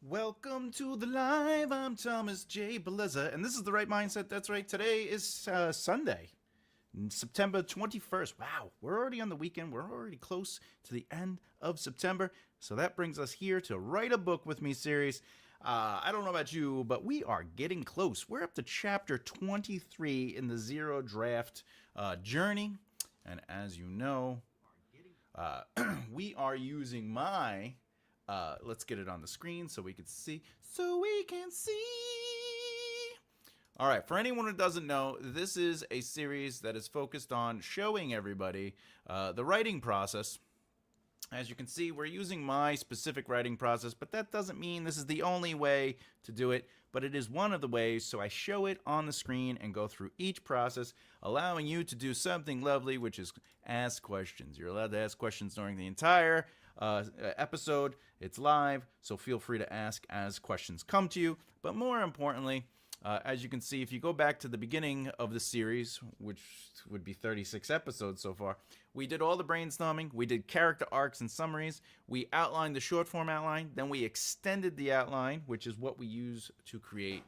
Welcome to the live. I'm Thomas J. Bellezza, and this is the right mindset. That's right. Today is Sunday, September 21st. Wow, we're already on the weekend. We're already close to the end of September. So that brings us here to Write a Book with Me series. I don't know about you, but we are getting close. We're up to chapter 23 in the zero draft journey. And as you know, we are using my let's get it on the screen so we can see. All right, for anyone who doesn't know, this is a series that is focused on showing everybody the writing process. As you can see, we're using my specific writing process, but that doesn't mean this is the only way to do it, but it is one of the ways, so I show it on the screen and go through each process, allowing you to do something lovely, which is ask questions. You're allowed to ask questions during the entire episode. It's live, so feel free to ask as questions come to you, but more importantly, as you can see, if you go back to the beginning of the series, which would be 36 episodes so far, we did all the brainstorming, we did character arcs and summaries, we outlined the short form outline, then we extended the outline, which is what we use to create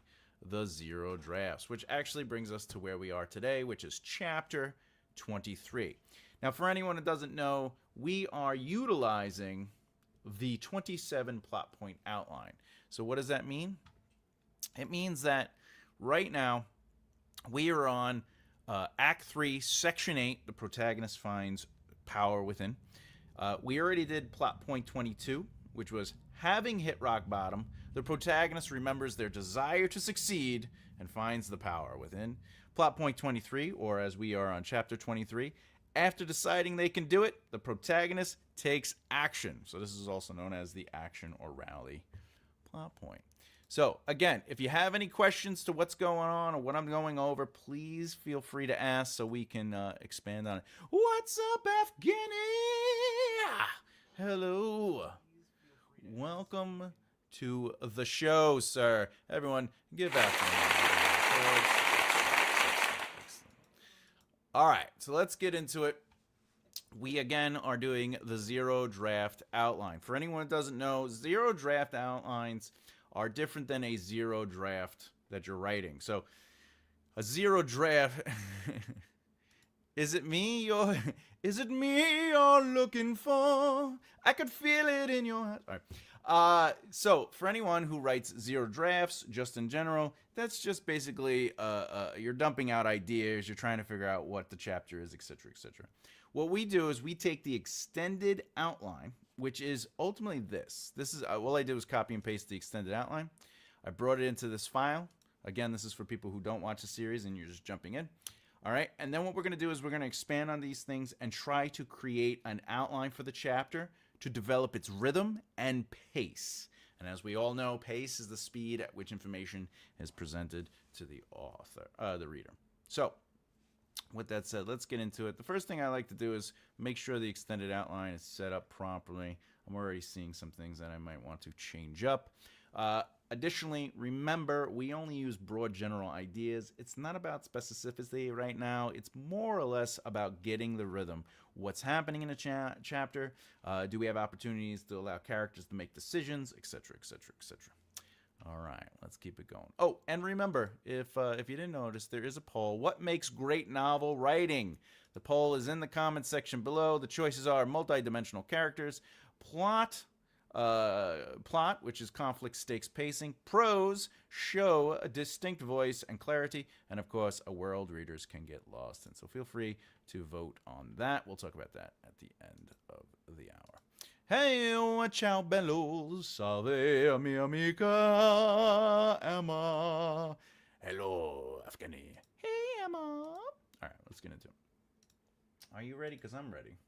the zero drafts, which actually brings us to where we are today, which is chapter 23. Now, for anyone who doesn't know, we are utilizing the 27 plot point outline. So what does that mean? It means that right now we are on Act 3, Section 8, the protagonist finds power within. We already did plot point 22, which was having hit rock bottom, the protagonist remembers their desire to succeed and finds the power within. Plot point 23, or as we are on chapter 23, after deciding they can do it, the protagonist takes action. So this is also known as the action or rally plot point. So, again, if you have any questions to what's going on or what I'm going over, please feel free to ask so we can expand on it. What's up, Afghani? Hello. Welcome to the show, sir. Everyone, give Afghani. All right, so let's get into it. We, again, are doing the zero draft outline. For anyone who doesn't know, zero draft outlines are different than a zero draft that you're writing. So a zero draft is it me you're looking for? I could feel it in your eyes. All right. So for anyone who writes zero drafts, just in general, that's just basically you're dumping out ideas, you're trying to figure out what the chapter is, etc., etc. What we do is we take the extended outline, which is ultimately this. This is all I did was copy and paste the extended outline. I brought it into this file. Again, this is for people who don't watch the series and you're just jumping in. All right, and then what we're going to do is we're going to expand on these things and try to create an outline for the chapter to develop its rhythm and pace. And as we all know, pace is the speed at which information is presented to the author, the reader. So, with that said, let's get into it. The first thing I like to do is make sure the extended outline is set up properly. I'm already seeing some things that I might want to change up. Additionally, remember, we only use broad general ideas. It's not about specificity right now. It's more or less about getting the rhythm. What's happening in a chapter? Do we have opportunities to allow characters to make decisions, etc., etc., etc. All right, let's keep it going. Oh, and remember, if you didn't notice, there is a poll. What makes great novel writing? The poll is in the comments section below. The choices are multidimensional characters, plot, which is conflict, stakes, pacing, prose, show a distinct voice and clarity, and of course, a world readers can get lost in. So feel free to vote on that. We'll talk about that at the end of the hour. Hey, ciao bello, salve mia amica Emma. Hello, Afghani. Hey, Emma. All right, let's get into it. Are you ready? Because I'm ready.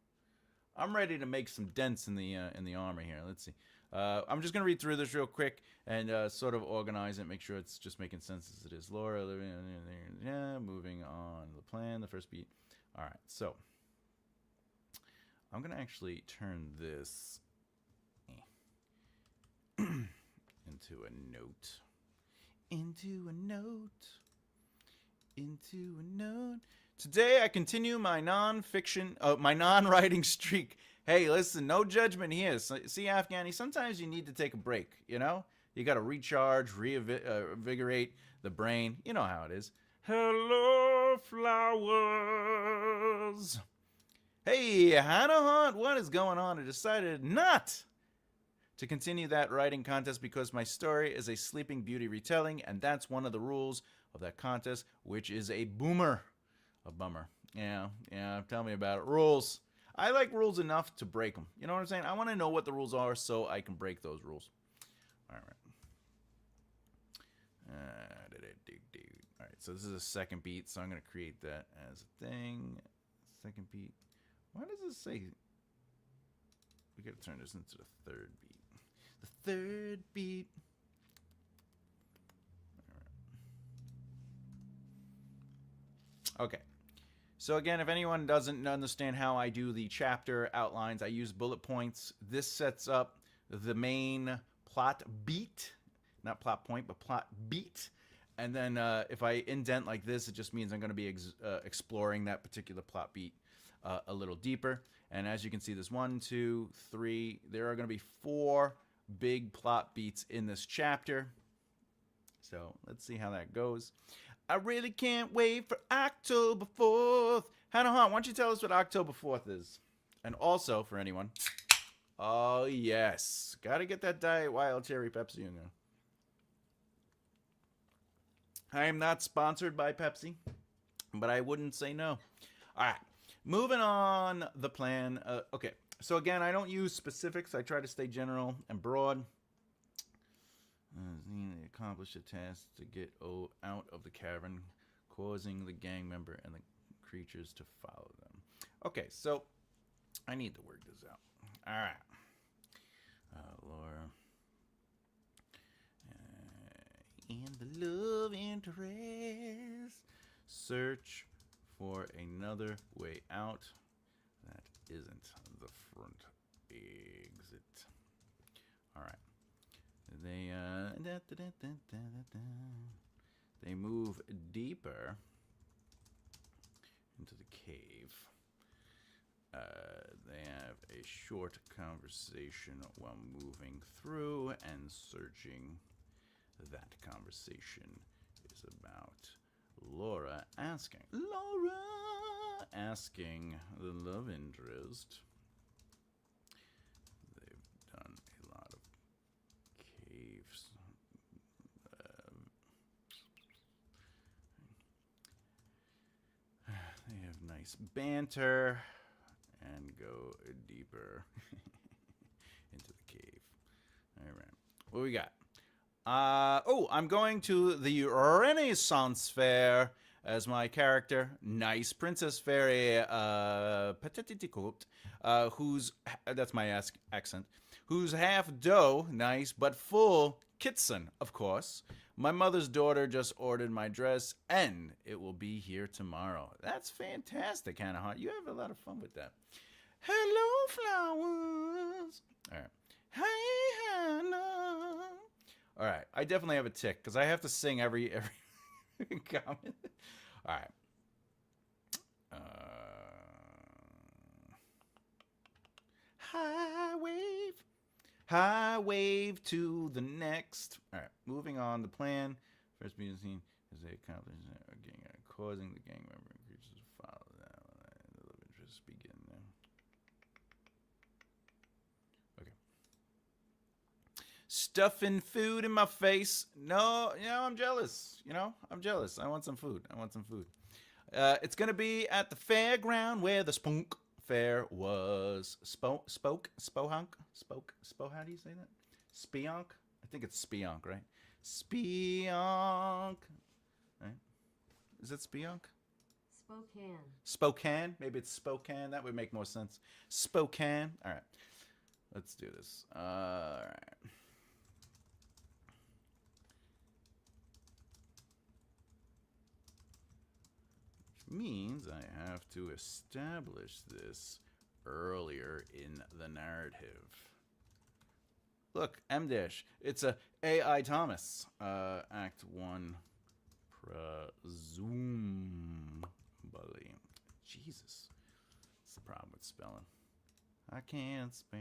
I'm ready to make some dents in the armor here. Let's see. I'm just gonna read through this real quick and sort of organize it, make sure it's just making sense as it is. Laura, yeah, moving on the plan, the first beat. All right, so I'm gonna actually turn this into a note. Today I continue my non-writing streak. Hey, listen, no judgment here. See, Afghani, sometimes you need to take a break, you know? You got to recharge, reinvigorate the brain. You know how it is. Hello, flowers. Hey, Hannah Hunt, what is going on? I decided not to continue that writing contest because my story is a Sleeping Beauty retelling, and that's one of the rules of that contest, which is a boomer. A bummer. Yeah, tell me about it. Rules. I like rules enough to break them. You know what I'm saying? I want to know what the rules are so I can break those rules. All right. All right, so this is a second beat, so I'm going to create that as a thing. Second beat. Why does it say... We got to turn this into the third beat. The third beat. Okay. So again, if anyone doesn't understand how I do the chapter outlines, I use bullet points. This sets up the main plot beat. Not plot point, but plot beat. And then if I indent like this, it just means I'm going to be exploring that particular plot beat a little deeper. And as you can see, there's 1, 2, 3. There are going to be 4 big plot beats in this chapter. So let's see how that goes. I really can't wait for October 4th. Hannah Hunt, why don't you tell us what October 4th is? And also, for anyone, oh yes, got to get that Diet Wild Cherry Pepsi in there. I am not sponsored by Pepsi, but I wouldn't say no. All right, moving on the plan. Okay, so again, I don't use specifics. I try to stay general and broad. Accomplish a task to get out of the cavern, causing the gang member and the creatures to follow them. Okay, so I need to work this out. All right. Laura. And the love interest. Search for another way out. That isn't the front exit. All right. They move deeper into the cave. They have a short conversation while moving through, and searching. That conversation is about Laura asking the love interest. They've done a lot of caves. They have nice banter and go deeper into the cave. All right, what we got? I'm going to the Renaissance Fair as my character. Nice Princess Fairy, who's, that's my accent, who's half dough, nice, but full Kitson, of course. My mother's daughter just ordered my dress, and it will be here tomorrow. That's fantastic, Hannah Hunt. You have a lot of fun with that. Hello, flowers. All right. Hey, Hannah. All right, I definitely have a tick because I have to sing every comment. All right. High wave to the next. All right, moving on. The plan. First being seen as they accomplish causing the gang member and creatures to follow that. The love interest begin there. Stuffing food in my face. No, I'm jealous. I'm jealous. I want some food. It's going to be at the fairground where the Spunk Fair was. Spoke? Spohunk? How do you say that? Spionk? I think it's Spionk, right? Spionk. Right? Is it Spionk? Spokane? Maybe it's Spokane. That would make more sense. Spokane. All right. Let's do this. All right. Means I have to establish this earlier in the narrative. Look, M-dash. It's a A.I. Thomas. Act 1. Presumably. Jesus. That's the problem with spelling. I can't spell.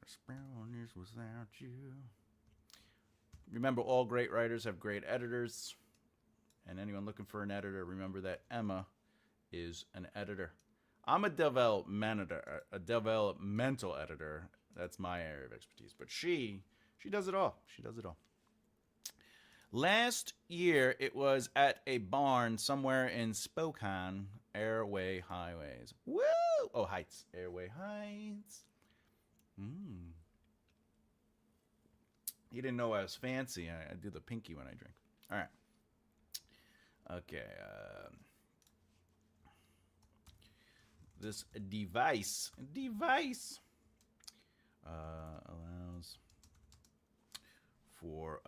Spelling is without you. Remember, all great writers have great editors. And anyone looking for an editor, remember that Emma is an editor. I'm a developmental editor. That's my area of expertise. But she does it all. She does it all. Last year, it was at a barn somewhere in Spokane, Airway Highways. Woo! Oh, Heights. Airway Heights. You didn't know I was fancy. I do the pinky when I drink. All right. Okay. This device allows for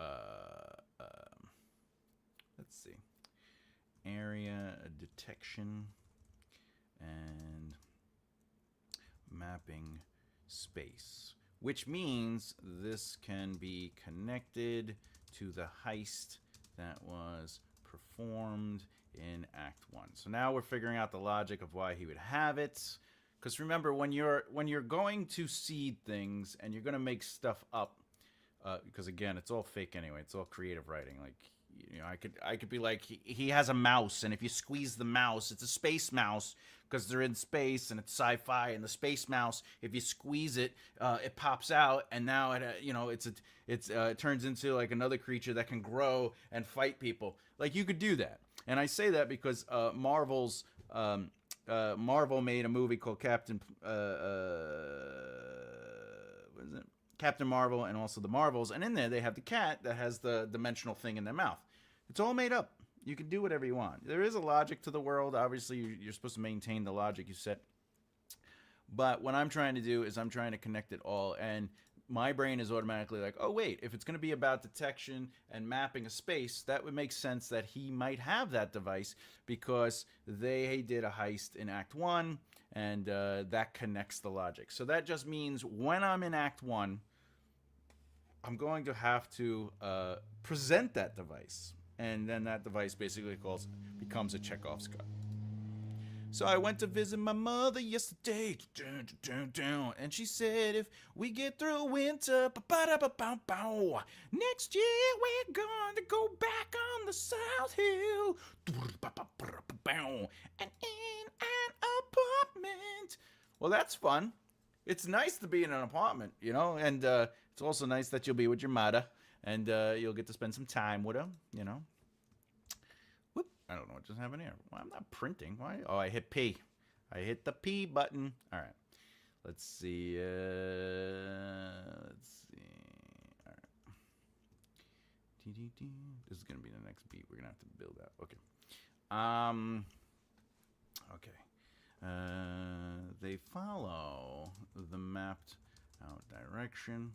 let's see, area detection and mapping space, which means this can be connected to the heist that was performed in Act 1. So now we're figuring out the logic of why he would have it. Because remember, when you're going to seed things and you're going to make stuff up, because again, it's all fake anyway. It's all creative writing. Like, you know, I could be like, he has a mouse, and if you squeeze the mouse, it's a space mouse because they're in space and it's sci-fi. And the space mouse, if you squeeze it, it pops out, and now it turns into like another creature that can grow and fight people. Like, you could do that, and I say that because Marvel made a movie called Captain Marvel, and also the Marvels, and in there they have the cat that has the dimensional thing in their mouth. It's all made up. You can do whatever you want. There is a logic to the world. Obviously, you're supposed to maintain the logic you set. But what I'm trying to do is I'm trying to connect it all, and my brain is automatically like, oh wait, if it's going to be about detection and mapping a space, that would make sense that he might have that device because they did a heist in Act 1, and that connects the logic. So that just means when I'm in Act 1, I'm going to have to present that device, and then that device basically becomes a Chekhov's gun. So I went to visit my mother yesterday, and she said if we get through winter, next year we're going to go back on the South Hill, and in an apartment. Well, that's fun. It's nice to be in an apartment, you know, and it's also nice that you'll be with your mother, and you'll get to spend some time with her, you know. Whoop, I don't know what just happened here. Well, I'm not printing. Why? Oh, I hit P. I hit the P button. All right. Let's see. All right. This is going to be the next beat. We're going to have to build out. Okay. Okay. They follow the mapped out direction,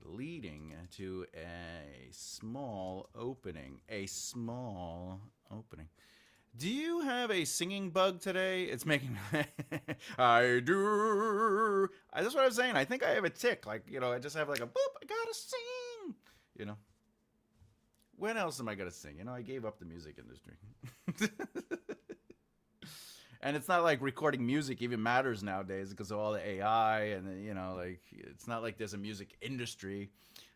leading to a small opening. Do you have a singing bug today? It's making I do. That's what I was saying. I think I have a tick. Like, you know, I just have like a boop. I gotta sing. You know. When else am I gonna sing? You know, I gave up the music industry. And it's not like recording music even matters nowadays because of all the AI and, you know, like, it's not like there's a music industry.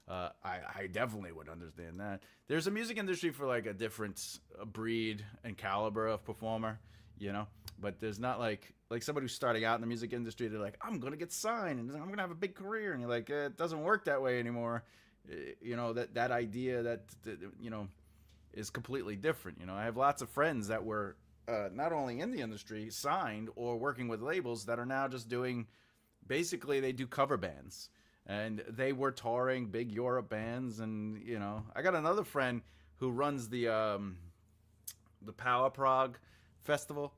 I definitely would understand that. There's a music industry for like a different breed and caliber of performer, you know, but there's not like somebody who's starting out in the music industry. They're like, I'm going to get signed and I'm going to have a big career. And you're like, it doesn't work that way anymore. You know, that idea that, you know, is completely different. You know, I have lots of friends that were not only in the industry, signed or working with labels that are now just doing, basically they do cover bands. And they were touring big Europe bands, and, you know, I got another friend who runs the Power Prague Festival,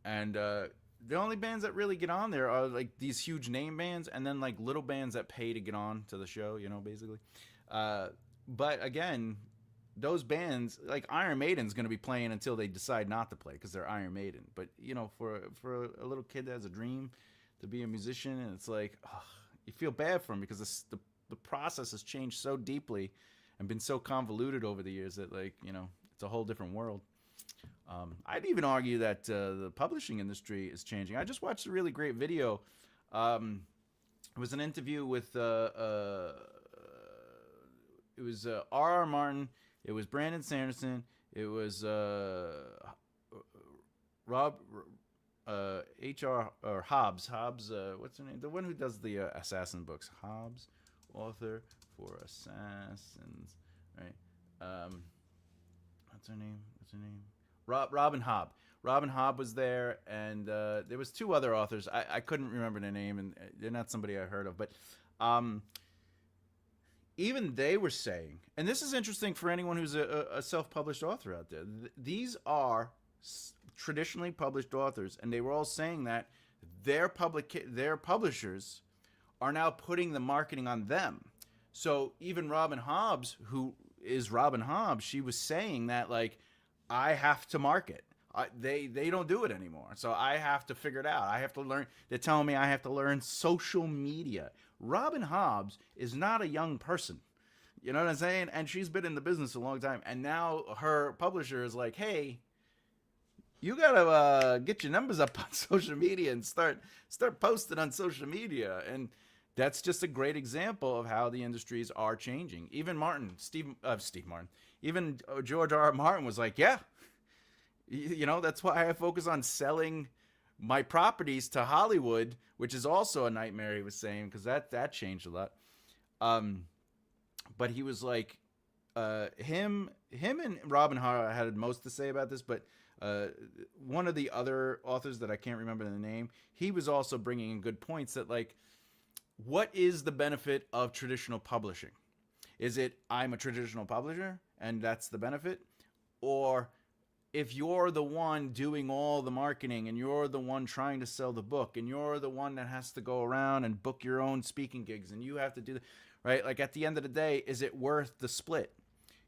and the only bands that really get on there are like these huge name bands, and then like little bands that pay to get on to the show, you know, basically. But again, those bands, like Iron Maiden's going to be playing until they decide not to play because they're Iron Maiden. But, you know, for a little kid that has a dream to be a musician, and it's like, oh, you feel bad for him because the process has changed so deeply and been so convoluted over the years that, like, you know, it's a whole different world. I'd even argue that the publishing industry is changing. I just watched a really great video. It was an interview with it R.R. Martin. It was Brandon Sanderson. It was Rob H.R. or Hobbs. Hobbs. What's her name? The one who does the assassin books. Hobbs, author for Assassins. Right. What's her name? Robin Hobb. Robin Hobb was there, and there was two other authors. I couldn't remember their name, and they're not somebody I heard of. But even they were saying, and this is interesting for anyone who's a self-published author out there. These are traditionally published authors, and they were all saying that their publishers are now putting the marketing on them. So even Robin Hobbs, who is Robin Hobbs, she was saying that, like, I have to market. They don't do it anymore. So I have to figure it out. I have to learn. They're telling me I have to learn social media. Robin Hobbs is not a young person. You know what I'm saying? And she's been in the business a long time. And now her publisher is like, hey, you got to get your numbers up on social media and start posting on social media. And that's just a great example of how the industries are changing. Even Steve Martin, even George R.R. Martin was like, yeah, you know, that's why I focus on selling my properties to Hollywood, which is also a nightmare, he was saying, because that changed a lot. But he was like, him and Robin Hobb had most to say about this, but one of the other authors that I can't remember the name, he was also bringing in good points that, like, what is the benefit of traditional publishing? Is it I'm a traditional publisher and that's the benefit? Or if you're the one doing all the marketing and you're the one trying to sell the book and you're the one that has to go around and book your own speaking gigs and you have to do that, right? Like, at the end of the day, is it worth the split?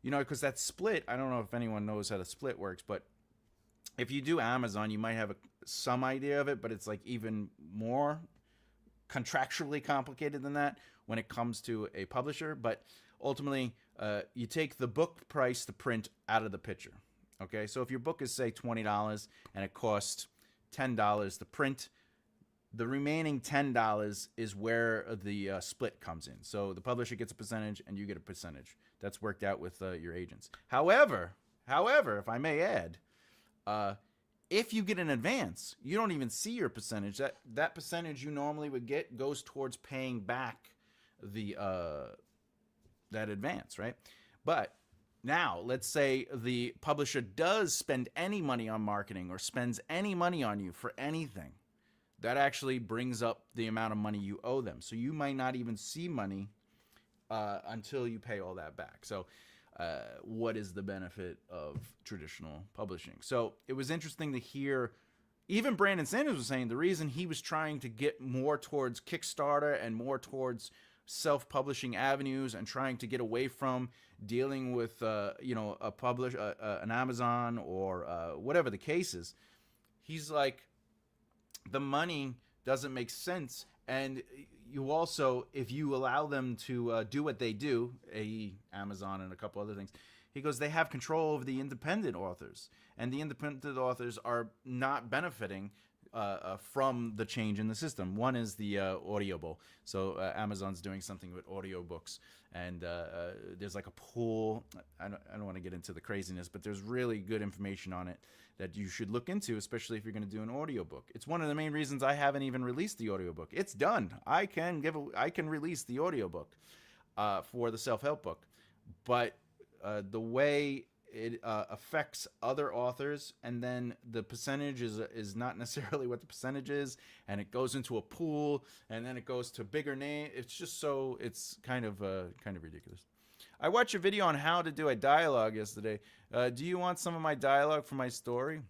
You know, because that split, I don't know if anyone knows how the split works, but if you do Amazon, you might have some idea of it, but it's like even more contractually complicated than that when it comes to a publisher. But ultimately, you take the book price to print out of the picture. Okay, so if your book is, say, $20 and it costs $10 to print, the remaining $10 is where the split comes in. So the publisher gets a percentage and you get a percentage. That's worked out with your agents. However, if I may add, if you get an advance, you don't even see your percentage. That percentage you normally would get goes towards paying back the that advance, right? But now, let's say the publisher does spend any money on marketing or spends any money on you for anything. That actually brings up the amount of money you owe them. So you might not even see money until you pay all that back. So what is the benefit of traditional publishing? So it was interesting to hear, even Brandon Sanders was saying the reason he was trying to get more towards Kickstarter and more towards self-publishing avenues and trying to get away from dealing with an Amazon or whatever the case is. He's like, the money doesn't make sense, and you also, if you allow them to do what they do, Amazon and a couple other things, he goes, they have control over the independent authors, and the independent authors are not benefiting from the change in the system. One is the Audible. So Amazon's doing something with audiobooks, and there's like a pool. I don't want to get into the craziness, but there's really good information on it that you should look into, especially if you're going to do an audiobook. It's one of the main reasons I haven't even released the audiobook. It's done. I can release the audiobook for the self-help book, but the way it affects other authors, and then the percentage is not necessarily what the percentage is, and it goes into a pool, and then it goes to bigger name. It's just it's kind of ridiculous. I watched a video on how to do a dialogue yesterday. Do you want some of my dialogue for my story?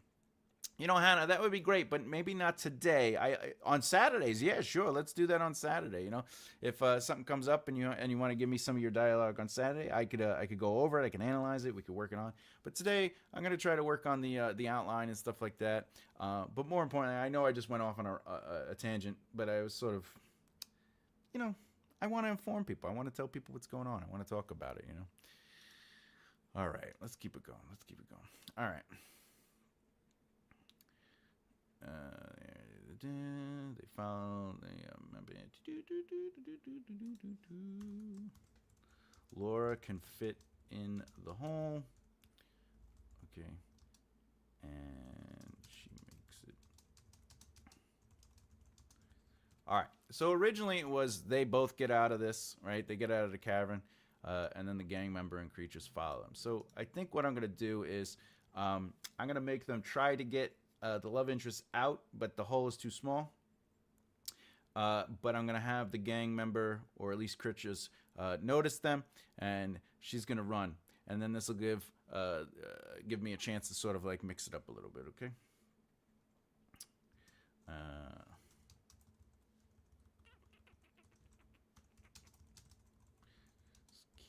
You know, Hannah, that would be great, but maybe not today. On Saturdays, yeah, sure, let's do that on Saturday. You know, if something comes up and you want to give me some of your dialogue on Saturday, I could go over it, I can analyze it, we could work it on. But today, I'm gonna try to work on the outline and stuff like that. But more importantly, I know I just went off on a tangent, but I was sort of, you know, I want to inform people. I want to tell people what's going on. I want to talk about it. You know. All right, let's keep it going. All right. They found Laura Sarah can fit in the hole. Okay. And she makes it. All right. So originally it was they both get out of this, right? They get out of the cavern, and then the gang member and creatures follow them. So I think what I'm going to do is I'm going to make them try to get the love interest out, but the hole is too small. But I'm going to have the gang member, or at least creatures, notice them, and she's going to run. And then this will give me a chance to sort of like mix it up a little bit, okay?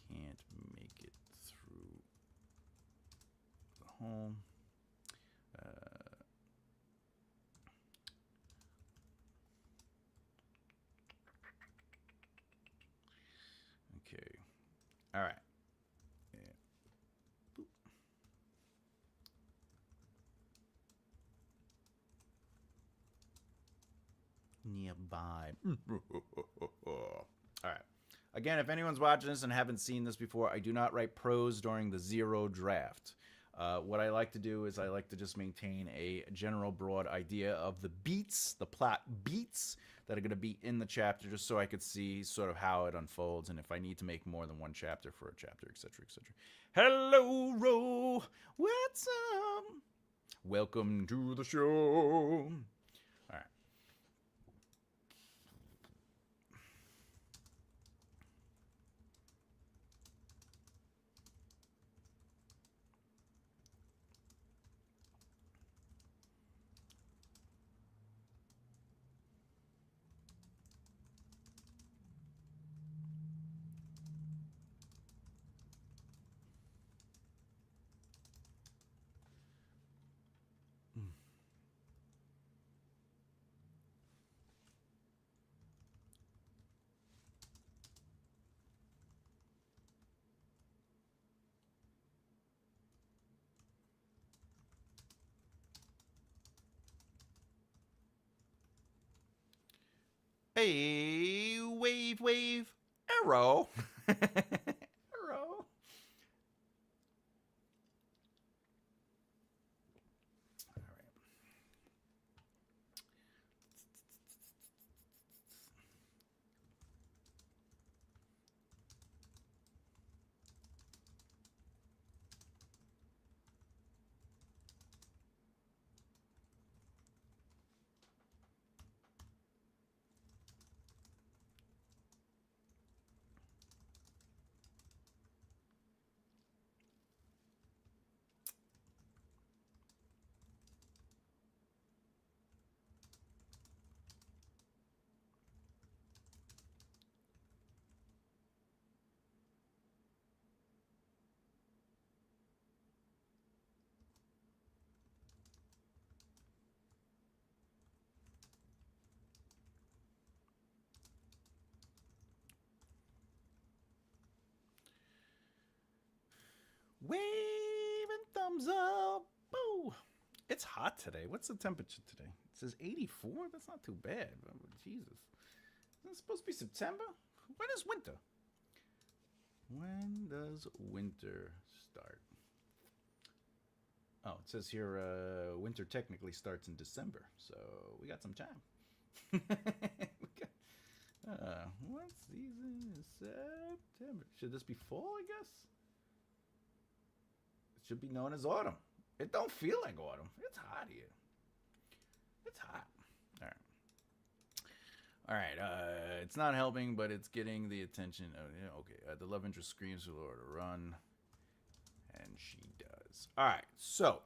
Can't make it through the home. Okay. All right. Nearby. All right. Again, if anyone's watching this and haven't seen this before, I do not write prose during the zero draft. What I like to do is I like to just maintain a general broad idea of the beats, the plot beats that are going to be in the chapter, just so I could see sort of how it unfolds and if I need to make more than one chapter for a chapter, etc., etc. Hello, Ro. What's up? Welcome to the show. All right. Hey, wave, arrow. Arrow. All right. Wave and thumbs up. Boo. It's hot today. What's the temperature today? It says 84. That's not too bad. Jesus. Isn't it supposed to be September? When is winter? When does winter start? Oh, it says here winter technically starts in December. So we got some time. What season is September? Should this be fall, I guess? It should be known as autumn. It don't feel like autumn. It's hot here. It's hot. All right. All right. It's not helping, but it's getting the attention. Okay. The love interest screams for Laura to run. And she does. All right. So,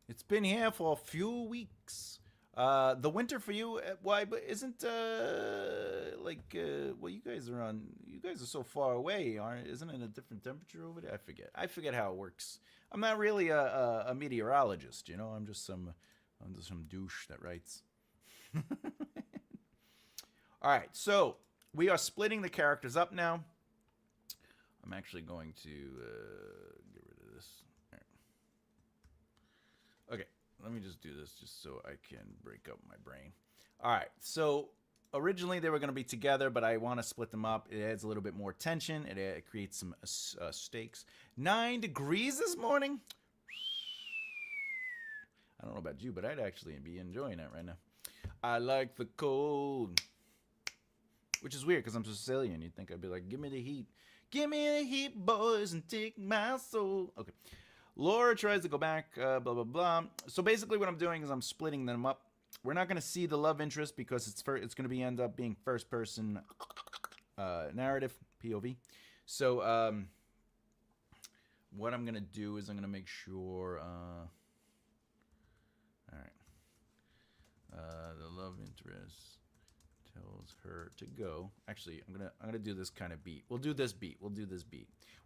it's been here for a few weeks. The winter for you, why? But isn't well, you guys are so far away, aren't? Isn't it a different temperature over there? I forget how it works. I'm not really a meteorologist, you know. I'm just some douche that writes. All right, so we are splitting the characters up now. I'm actually going to get rid of this. All right. Okay. Let me just do this just so I can break up my brain. All right, so originally they were going to be together, but I want to split them up. It adds a little bit more tension. It creates some stakes. 9 degrees this morning. I don't know about you, but I'd actually be enjoying it right now. I like the cold. Which is weird because I'm Sicilian. You'd think I'd be like, give me the heat. Give me the heat, boys, and take my soul. Okay. Laura tries to go back, blah, blah, blah. So basically what I'm doing is I'm splitting them up. We're not going to see the love interest because it's going to be end up being first person narrative, POV. So what I'm going to do is I'm going to make sure... all right. The love interest tells her to go. Actually, I'm gonna do this kind of beat. We'll do this beat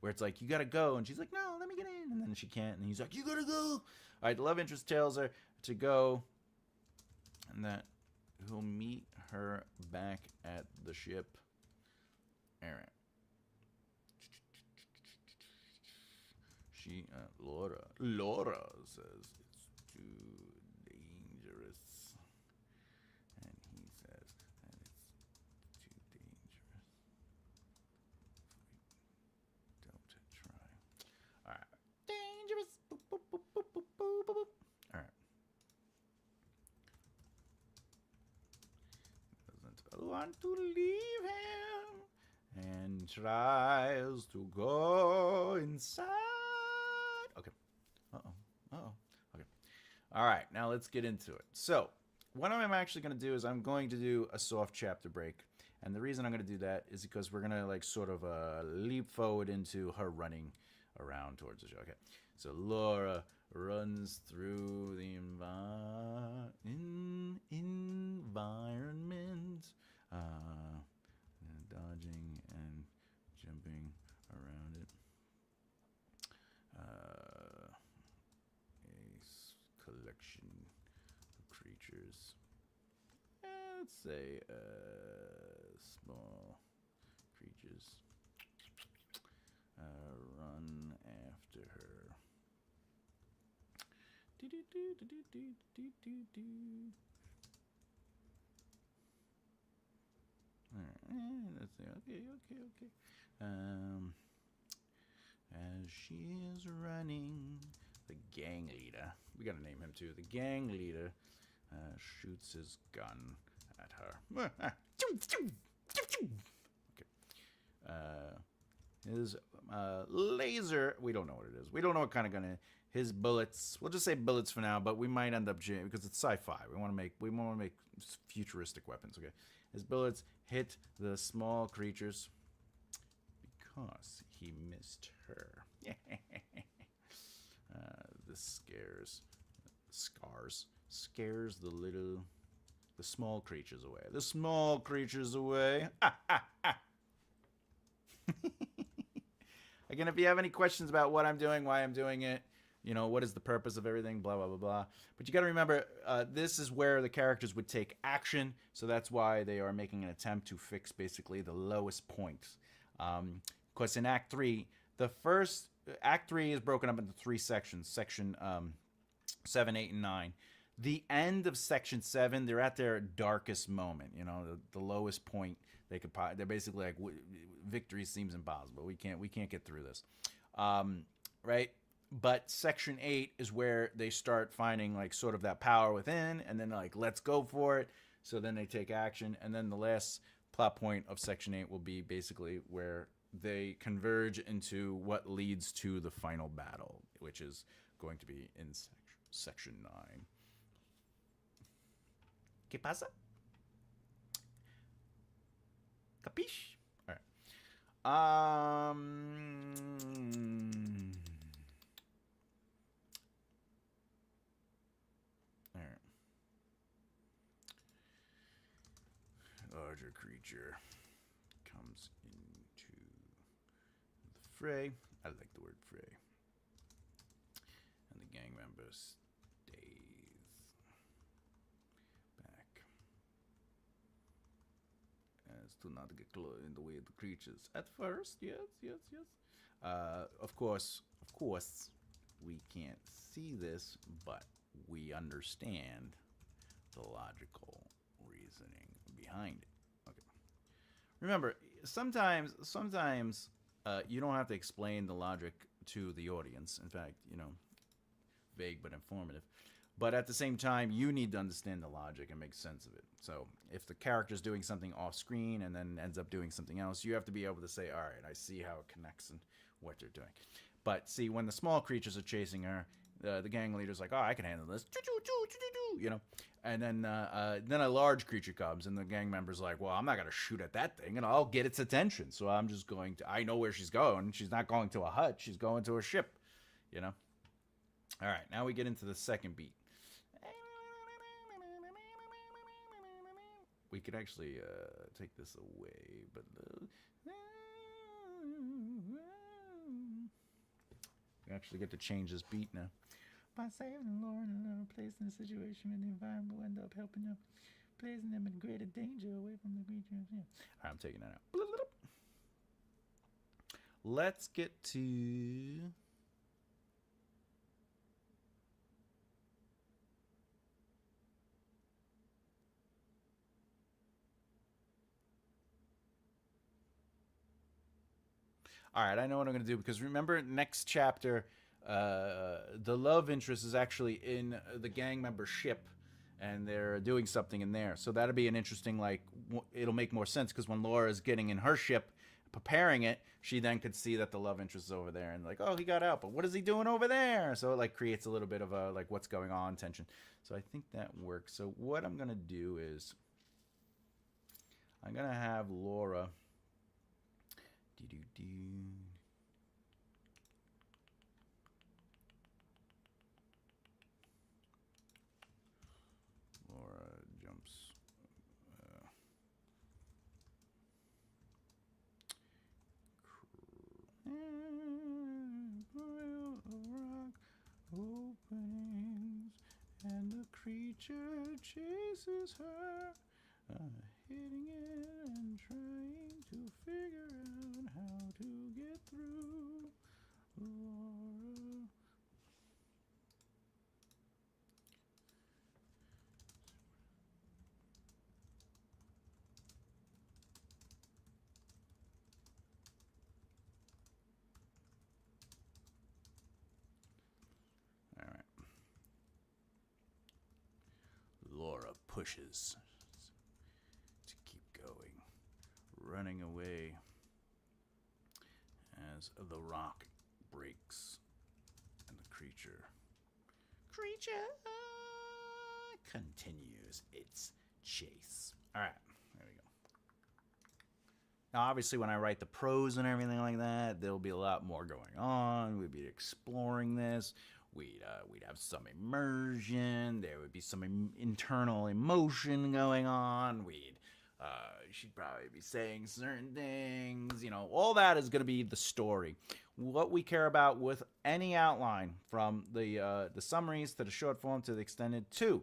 where it's like, you gotta go, and she's like, no, let me get in, and then she can't, and he's like, you gotta go. All right, the love interest tells her to go, and that he'll meet her back at the ship. All right. She Laura says it's too dangerous, and he says that it's too dangerous. Don't try. All right, dangerous. Boop, boop, boop, boop, boop, boop, boop, boop. All right. Doesn't want to leave him and tries to go inside. Okay. Okay. All right, now let's get into it. So, what I'm actually going to do is I'm going to do a soft chapter break. And the reason I'm going to do that is because we're going to like sort of leap forward into her running around towards the show. Okay. So, Laura runs through the environment, dodging and jumping around it. A collection of creatures. Let's say small creatures run after her. Alright, let's see. Okay. As she is running, the gang leader, we gotta name him too, the gang leader shoots his gun at her. Okay. His laser, we don't know what it is. We don't know what kind of gun it is. His bullets, we'll just say bullets for now, but we might end up, because it's sci-fi. We want to make futuristic weapons, okay? His bullets hit the small creatures because he missed her. This scares the small creatures away. The small creatures away. Again, if you have any questions about what I'm doing, why I'm doing it, you know, what is the purpose of everything, blah, blah, blah, blah. But you got to remember, this is where the characters would take action. So that's why they are making an attempt to fix basically the lowest points. Because in Act 3, Act 3 is broken up into 3 sections. Section 7, 8, and 9. The end of Section 7, they're at their darkest moment. You know, the lowest point they could. They're basically like, victory seems impossible. We can't get through this, right? But Section 8 is where they start finding like sort of that power within, and then like, let's go for it. So then they take action, and then the last plot point of Section 8 will be basically where they converge into what leads to the final battle, which is going to be in Section 9. ¿Qué pasa? Capiche? All right. All right. Larger creature comes into the fray. I like the word fray. And the gang member stays back as to not get in the way of the creatures. At first, yes. Of course, we can't see this, but we understand the logical reasoning behind it. remember, sometimes you don't have to explain the logic to the audience. In fact, vague but informative. But at the same time, you need to understand the logic and make sense of it. So if the character's doing something off screen and then ends up doing something else, you have to be able to say, all right, I see how it connects and what they're doing. But see, when the small creatures are chasing her, the gang leader's like, oh, I can handle this, and then a large creature comes, and the gang member's like, well, I'm not going to shoot at that thing, and I'll get its attention. So I'm just going to, I know where she's going. She's not going to a hut. She's going to a ship, All right, now we get into the second beat. We could actually take this away, but we actually get to change this beat now. By saving Lauren and Laura, placed in a situation where the environment will end up helping them, placing them in greater danger away from the creatures. Yeah. All right, I'm taking that out. Let's get to... All right, I know what I'm going to do, because remember, next chapter, the love interest is actually in the gang member ship, and they're doing something in there. So that'll be an interesting, it'll make more sense, because when Laura's getting in her ship, preparing it, she then could see that the love interest is over there, and oh, he got out, but what is he doing over there? So it creates a little bit of a what's going on tension. So I think that works. So what I'm going to do is I'm going to have Laura... Laura jumps. Rock openings, and the creature chases her, hitting it and trying to figure out how to get through. Laura. All right. Laura pushes to keep going, running away as the rock breaks and the creature continues its chase. All right, there we go. Now, obviously, when I write the prose and everything like that, there'll be a lot more going on. We'd be exploring this. We'd have some immersion. There would be some internal emotion going on. She'd probably be saying certain things. All that is going to be the story. What we care about with any outline, from the summaries to the short form to the extended to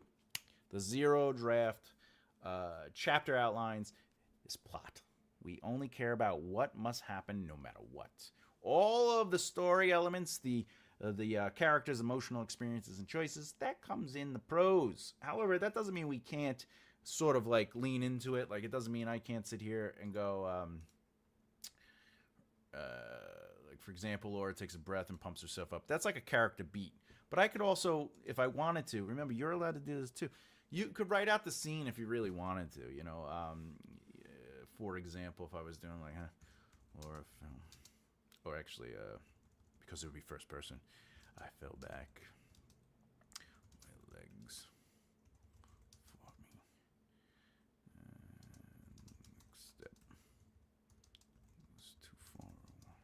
the zero draft chapter outlines, is plot. We only care about what must happen no matter what. All of the story elements, the characters' emotional experiences and choices, that comes in the prose. However, that doesn't mean we can't sort of lean into it. It doesn't mean I can't sit here and go, for example, Laura takes a breath and pumps herself up. That's like a character beat. But I could also, if I wanted to, remember, you're allowed to do this too. You could write out the scene if you really wanted to, for example, if I was doing Laura film, or actually, because it would be first person, I fell back. My legs fought me. Next step was too far away.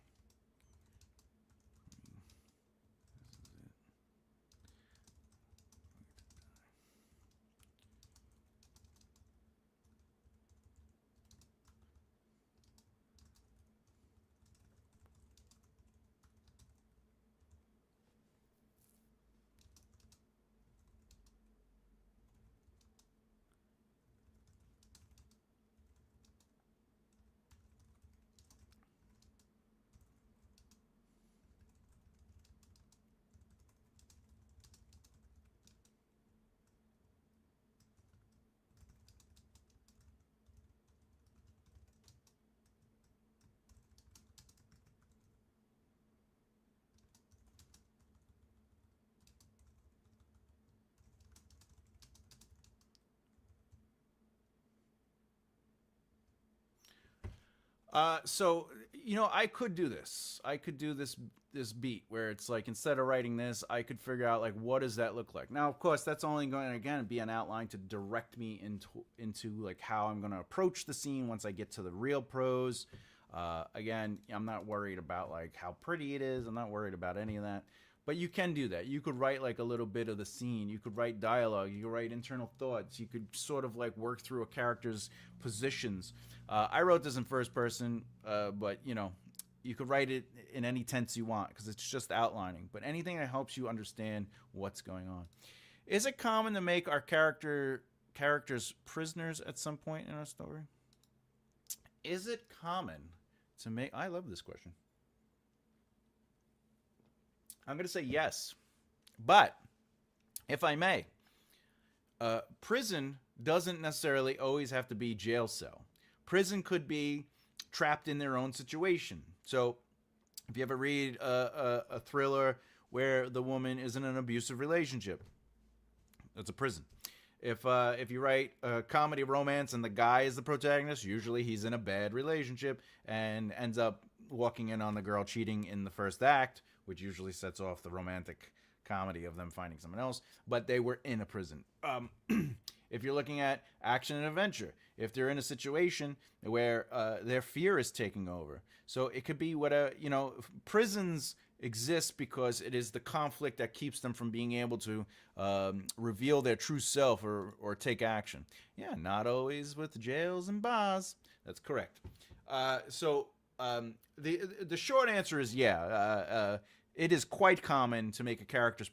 This is it. So I could do this. I could do this beat where it's like instead of writing this, I could figure out like what does that look like. Now, of course, that's only going to again be an outline to direct me into like how I'm going to approach the scene once I get to the real prose. Again, I'm not worried about like how pretty it is. I'm not worried about any of that. But you can do that. You could write like a little bit of the scene. You could write dialogue. You could write internal thoughts. You could sort of like work through a character's positions. I wrote this in first person, but you could write it in any tense you want because it's just outlining. But anything that helps you understand what's going on. Is it common to make our characters prisoners at some point in our story? Is it common to make? I love this question. I'm going to say yes. But, if I may, prison doesn't necessarily always have to be jail cell. Prison could be trapped in their own situation. So, if you ever read a thriller where the woman is in an abusive relationship, that's a prison. If you write a comedy romance and the guy is the protagonist, usually he's in a bad relationship and ends up walking in on the girl cheating in the first act, which usually sets off the romantic comedy of them finding someone else, but they were in a prison. If you're looking at action and adventure, if they're in a situation where their fear is taking over. So it could be prisons exist because it is the conflict that keeps them from being able to reveal their true self or take action. Yeah, not always with jails and bars. That's correct. The short answer is yeah. It is quite common to make a character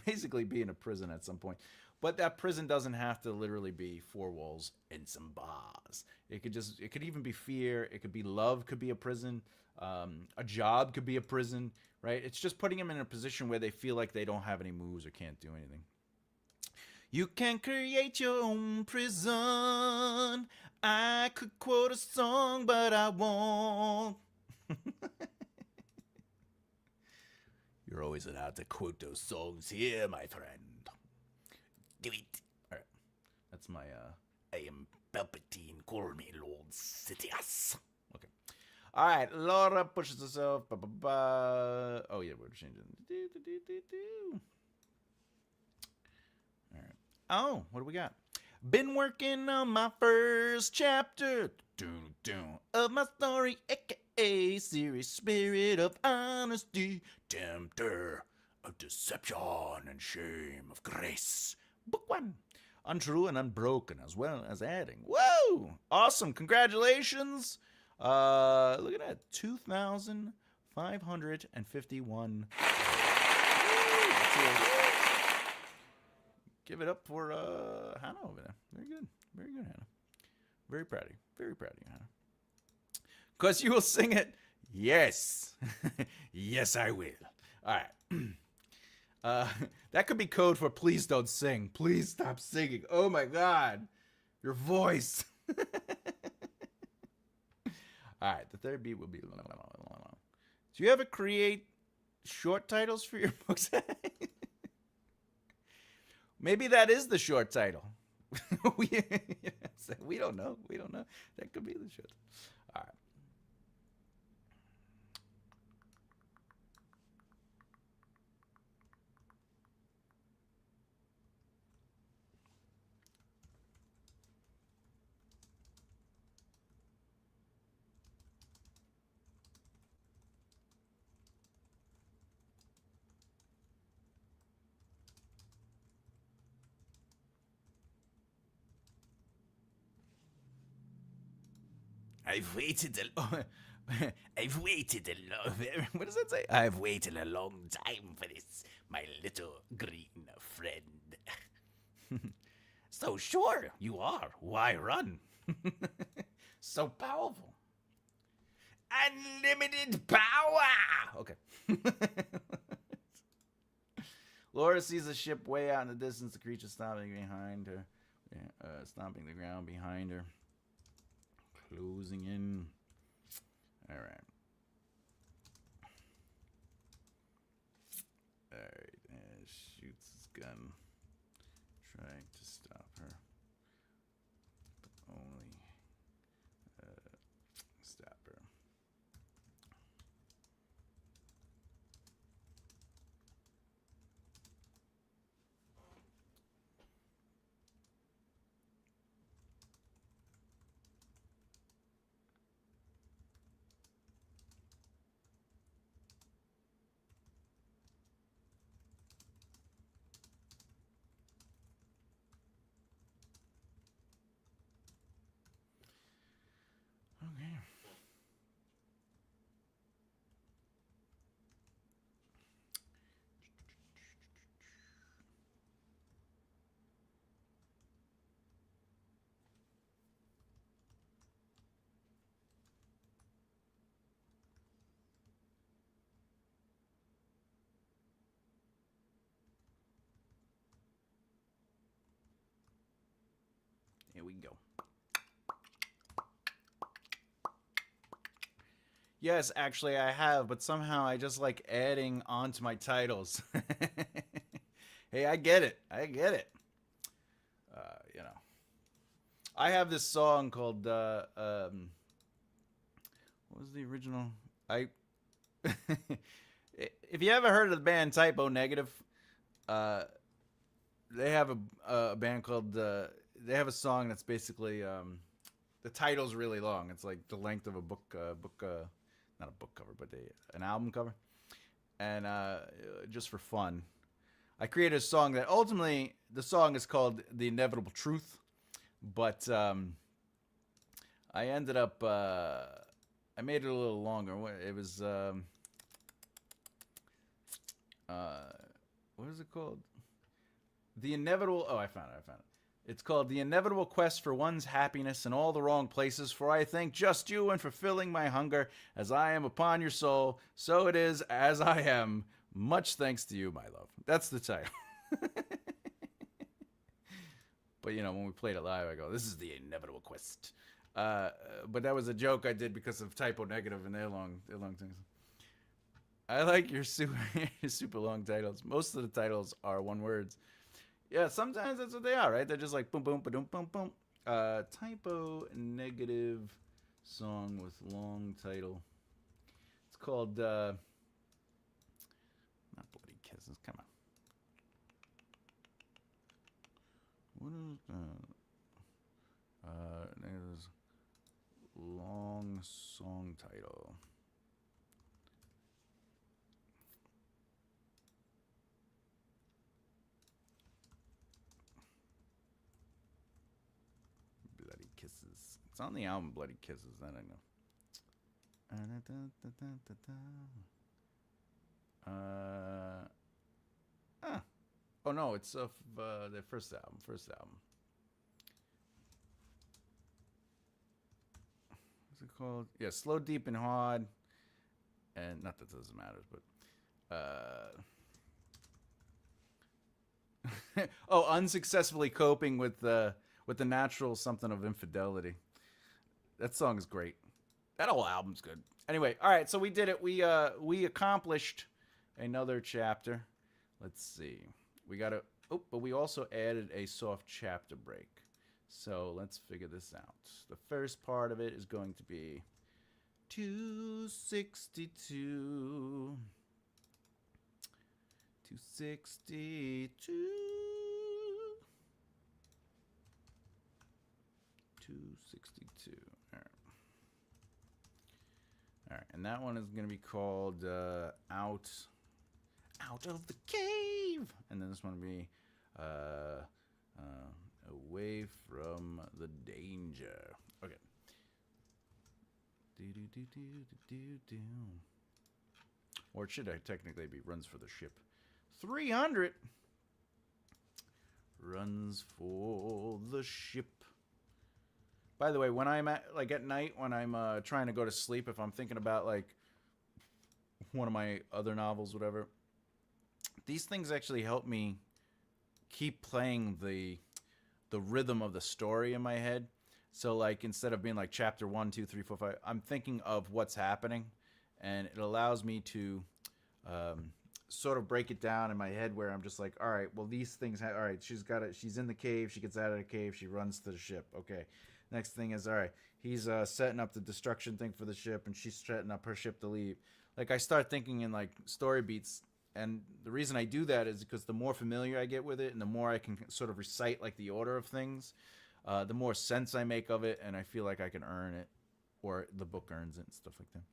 basically be in a prison at some point. But that prison doesn't have to literally be four walls and some bars. It could even be fear. It could be love. Could be a prison. A job could be a prison. Right? It's just putting them in a position where they feel like they don't have any moves or can't do anything. You can create your own prison. I could quote a song, but I won't. You're always allowed to quote those songs here, my friend. Do it. All right. That's my, I am Palpatine, call me Lord Sidious. Okay. All right. Laura pushes herself. Oh, yeah, we're changing. All right. Oh, what do we got? Been working on my first chapter of my story, aka series Spirit of Honesty, Tempter of Deception and Shame of Grace. Book 1. Untrue and Unbroken, as well as adding. Whoa! Awesome. Congratulations. Look at that. 2,551. Give it up for Hannah over there. Very good. Very good, Hannah. Very proud of you. Very proud of you, Hannah. Because you will sing it. Yes. Yes, I will. All right. That could be code for please don't sing. Please stop singing. Oh, my God. Your voice. All right. The third beat will be... Do you ever create short titles for your books? Maybe that is the short title. We don't know. We don't know. That could be the short. All right. I've waited I've waited a long... What does that say? I've waited a long time for this, my little green friend. So sure, you are. Why run? So powerful. Unlimited power! Okay. Laura sees a ship way out in the distance. The creature stomping behind her. Stomping the ground behind her. Closing in. All right. All right. Shoots his gun, trying to stop her, but only Here we go. Yes, actually I have, but somehow I just like adding onto my titles. Hey, I get it. I get it. You know, I have this song called what was the original? I if you ever heard of the band Typo Negative, uh, they have a band called they have a song that's basically the title's really long. It's like the length of a book not a book cover, but an album cover. And just for fun, I created a song that ultimately the song is called "The Inevitable Truth," but I ended up I made it a little longer. It was what is it called? The Inevitable. Oh, I found it. I found it. It's called The Inevitable Quest for One's Happiness in All the Wrong Places, for I thank just you and fulfilling my hunger, as I am upon your soul, so it is as I am. Much thanks to you, my love. That's the title. But, you know, when we played it live, I go, this is the inevitable quest. But that was a joke I did because of Typo Negative and their long things. I like your super long titles. Most of the titles are one words. Yeah, sometimes that's what they are, right? They're just like boom, boom, ba-doom, boom, boom. Typo Negative song with long title. It's called, not Bloody Kisses, come on. What is that? There's long song title. Bloody Kisses. It's on the album Bloody Kisses, that I know. Oh no, it's of their first album. What's it called? Yeah, Slow, Deep, and Hard. And not that it doesn't matter, but oh, unsuccessfully coping with the natural something of infidelity. That song is great. That whole album's good. Anyway, all right, so we did it. We accomplished another chapter. Let's see. We got to. Oh, but we also added a soft chapter break. So let's figure this out. The first part of it is going to be 262. 262. 262. All right, and that one is going to be called Out of the Cave. And then this one will be Away from the Danger. Okay. Or it should technically be Runs for the Ship. 300 Runs for the Ship. By the way, when I'm at night, when I'm trying to go to sleep, if I'm thinking about like one of my other novels, whatever, these things actually help me keep playing the rhythm of the story in my head. So like instead of being like chapter 1, 2, 3, 4, 5, I'm thinking of what's happening, and it allows me to sort of break it down in my head where I'm just like, all right, well these things, all right, she's in the cave, she gets out of the cave, she runs to the ship. Okay. Next thing is, all right, he's setting up the destruction thing for the ship, and she's setting up her ship to leave. Like, I start thinking in, like, story beats, and the reason I do that is because the more familiar I get with it and the more I can sort of recite, like, the order of things, the more sense I make of it, and I feel like I can earn it, or the book earns it and stuff like that.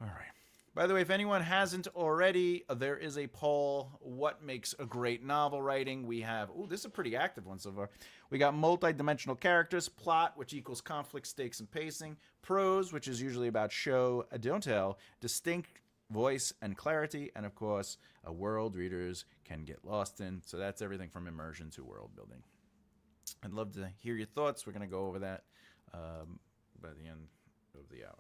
All right. By the way, if anyone hasn't already, there is a poll. What makes a great novel writing? We have, this is a pretty active one so far. We got multi-dimensional characters, plot, which equals conflict, stakes, and pacing, prose, which is usually about show, don't tell, distinct voice and clarity, and of course, a world readers can get lost in. So that's everything from immersion to world building. I'd love to hear your thoughts. We're going to go over that by the end of the hour.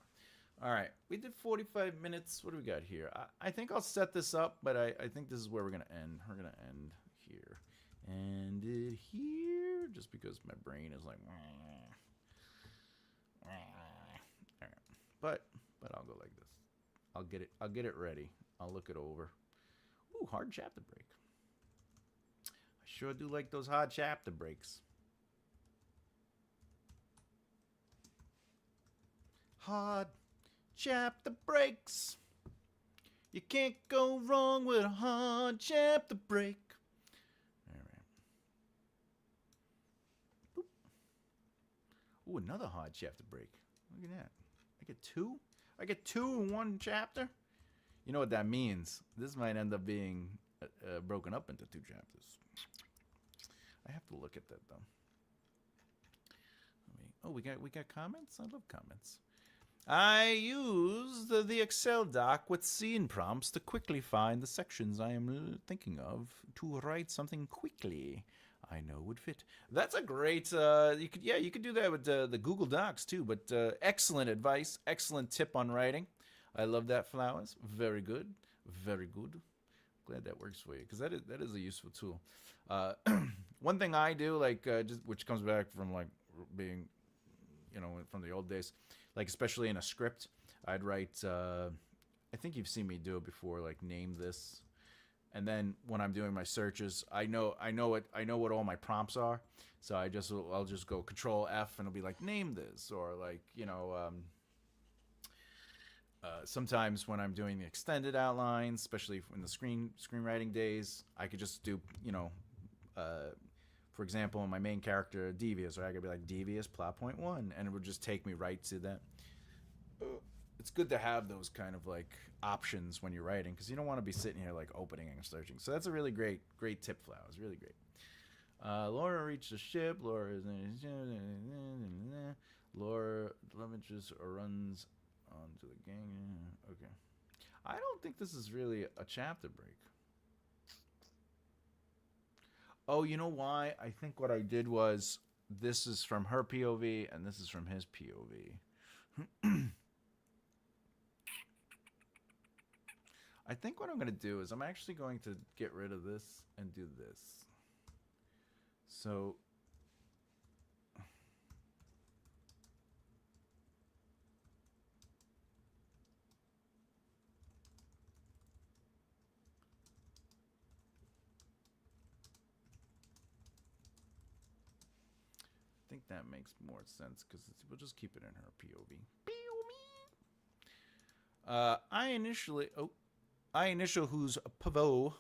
All right, we did 45 minutes. What do we got here? I think I'll set this up, but I think this is where we're going to end. We're going to end here end it here, just because my brain is like, all right. But I'll go like this. I'll get it ready. I'll look it over. Ooh, hard chapter break. I sure do like those hard chapter breaks. Hard chapter breaks. You can't go wrong with a hard chapter break. All right. Ooh, another hard chapter break. Look at that. I get two in one chapter. You know what that means? This might end up being broken up into 2 chapters. I have to look at that though. Oh, we got comments. I love comments. I used the Excel doc with scene prompts to quickly find the sections I am thinking of to write something quickly I know would fit. That's a great. You could do that with the Google Docs too. But excellent advice, excellent tip on writing. I love that, Flowers. Very good, very good. Glad that works for you, because that is a useful tool. One thing I do, like which comes back from like being, from the old days, like especially in a script, I'd write. I think you've seen me do it before, like name this, and then when I'm doing my searches, I know what all my prompts are, so I'll just go Control F and it'll be like name this, or like sometimes when I'm doing the extended outlines, especially in the screenwriting days, I could just do, for example, my main character, Devious, or I could be like Devious plot point 1, and it would just take me right to that. It's good to have those kind of like options when you're writing, because you don't want to be sitting here like opening and searching. So that's a really great tip, Flowers. Really great. Laura reached the ship. Laura just runs onto the gang. Okay. I don't think this is really a chapter break. Oh, you know why? I think what I did was, this is from her POV and this is from his POV. I think what I'm going to do is I'm actually going to get rid of this and do this. So I think that makes more sense, because we'll just keep it in her POV. I initial who's Pove.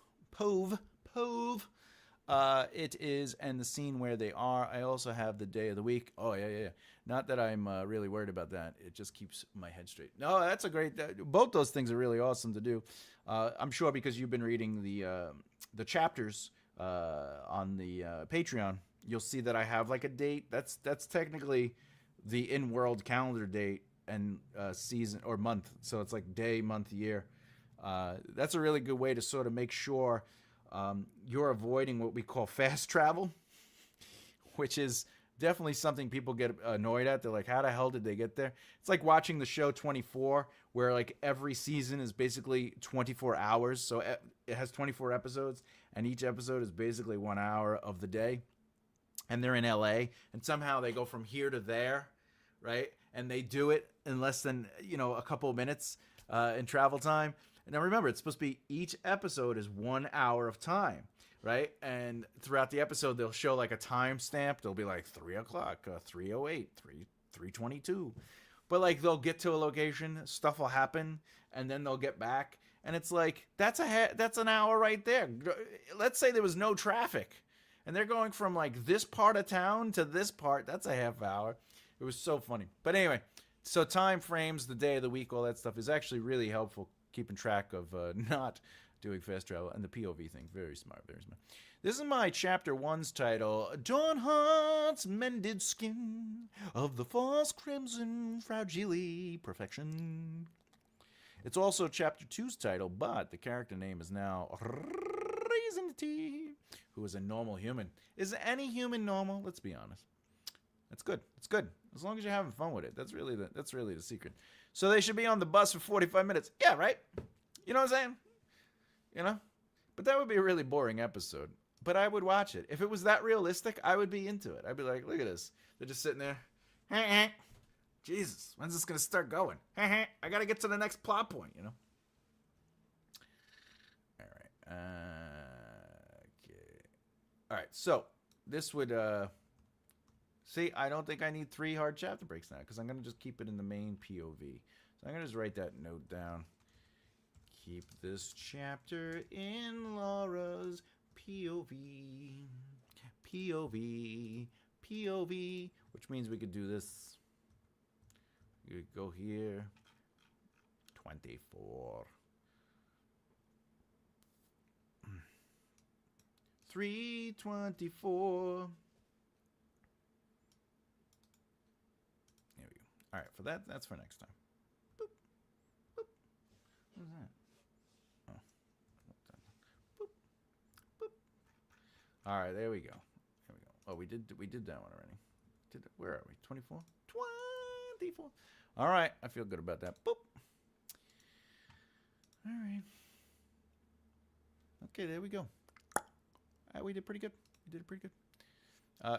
It is, and the scene where they are. I also have the day of the week. Oh yeah. Not that I'm really worried about that. It just keeps my head straight. No, that's a great. Both those things are really awesome to do. I'm sure because you've been reading the chapters on the Patreon, you'll see that I have like a date. That's technically the in-world calendar date and season or month. So it's like day, month, year. That's a really good way to sort of make sure you're avoiding what we call fast travel, which is definitely something people get annoyed at. They're like, how the hell did they get there? It's like watching the show 24, where like every season is basically 24 hours. So it has 24 episodes, and each episode is basically 1 hour of the day. And they're in LA, and somehow they go from here to there, right? And they do it in less than, a couple of minutes in travel time. And now remember, it's supposed to be, each episode is 1 hour of time, right? And throughout the episode, they'll show like a time stamp. They'll be like 3 o'clock, 3:08, 3:22. But like they'll get to a location, stuff will happen, and then they'll get back. And it's like, that's an hour right there. Let's say there was no traffic, and they're going from like this part of town to this part. That's a half hour. It was so funny. But anyway, so time frames, the day of the week, all that stuff is actually really helpful, keeping track of not doing fast travel. And the POV thing, very smart, very smart. This is my chapter 1's title, Dawn Heart's Mended Skin of the False Crimson Fragile Perfection. It's also chapter 2's title, but the character name is now Raisinity, who is a normal human. Is any human normal? Let's be honest. That's good. It's good. As long as you're having fun with it. That's really the secret. So they should be on the bus for 45 minutes. Yeah, right? You know what I'm saying? But that would be a really boring episode. but I would watch it. If it was that realistic, I would be into it. I'd be like, look at this. They're just sitting there. Jesus, when's this going to start going? I got to get to the next plot point, you know? All right. Okay. All right, so this would... See, I don't think I need 3 hard chapter breaks now because I'm going to just keep it in the main POV. So I'm going to just write that note down. Keep this chapter in Laura's POV. POV. POV. Which means we could do this. You could go here. 24. 324. There we go. All right, for that's for next time. Boop. Boop. What was that? Oh. Boop. Boop. All right, there we go. There we go. Oh, we did that one already. Where are we? 24? 24. All right, I feel good about that. Boop. All right. Okay, there we go. We did pretty good. We did it pretty good.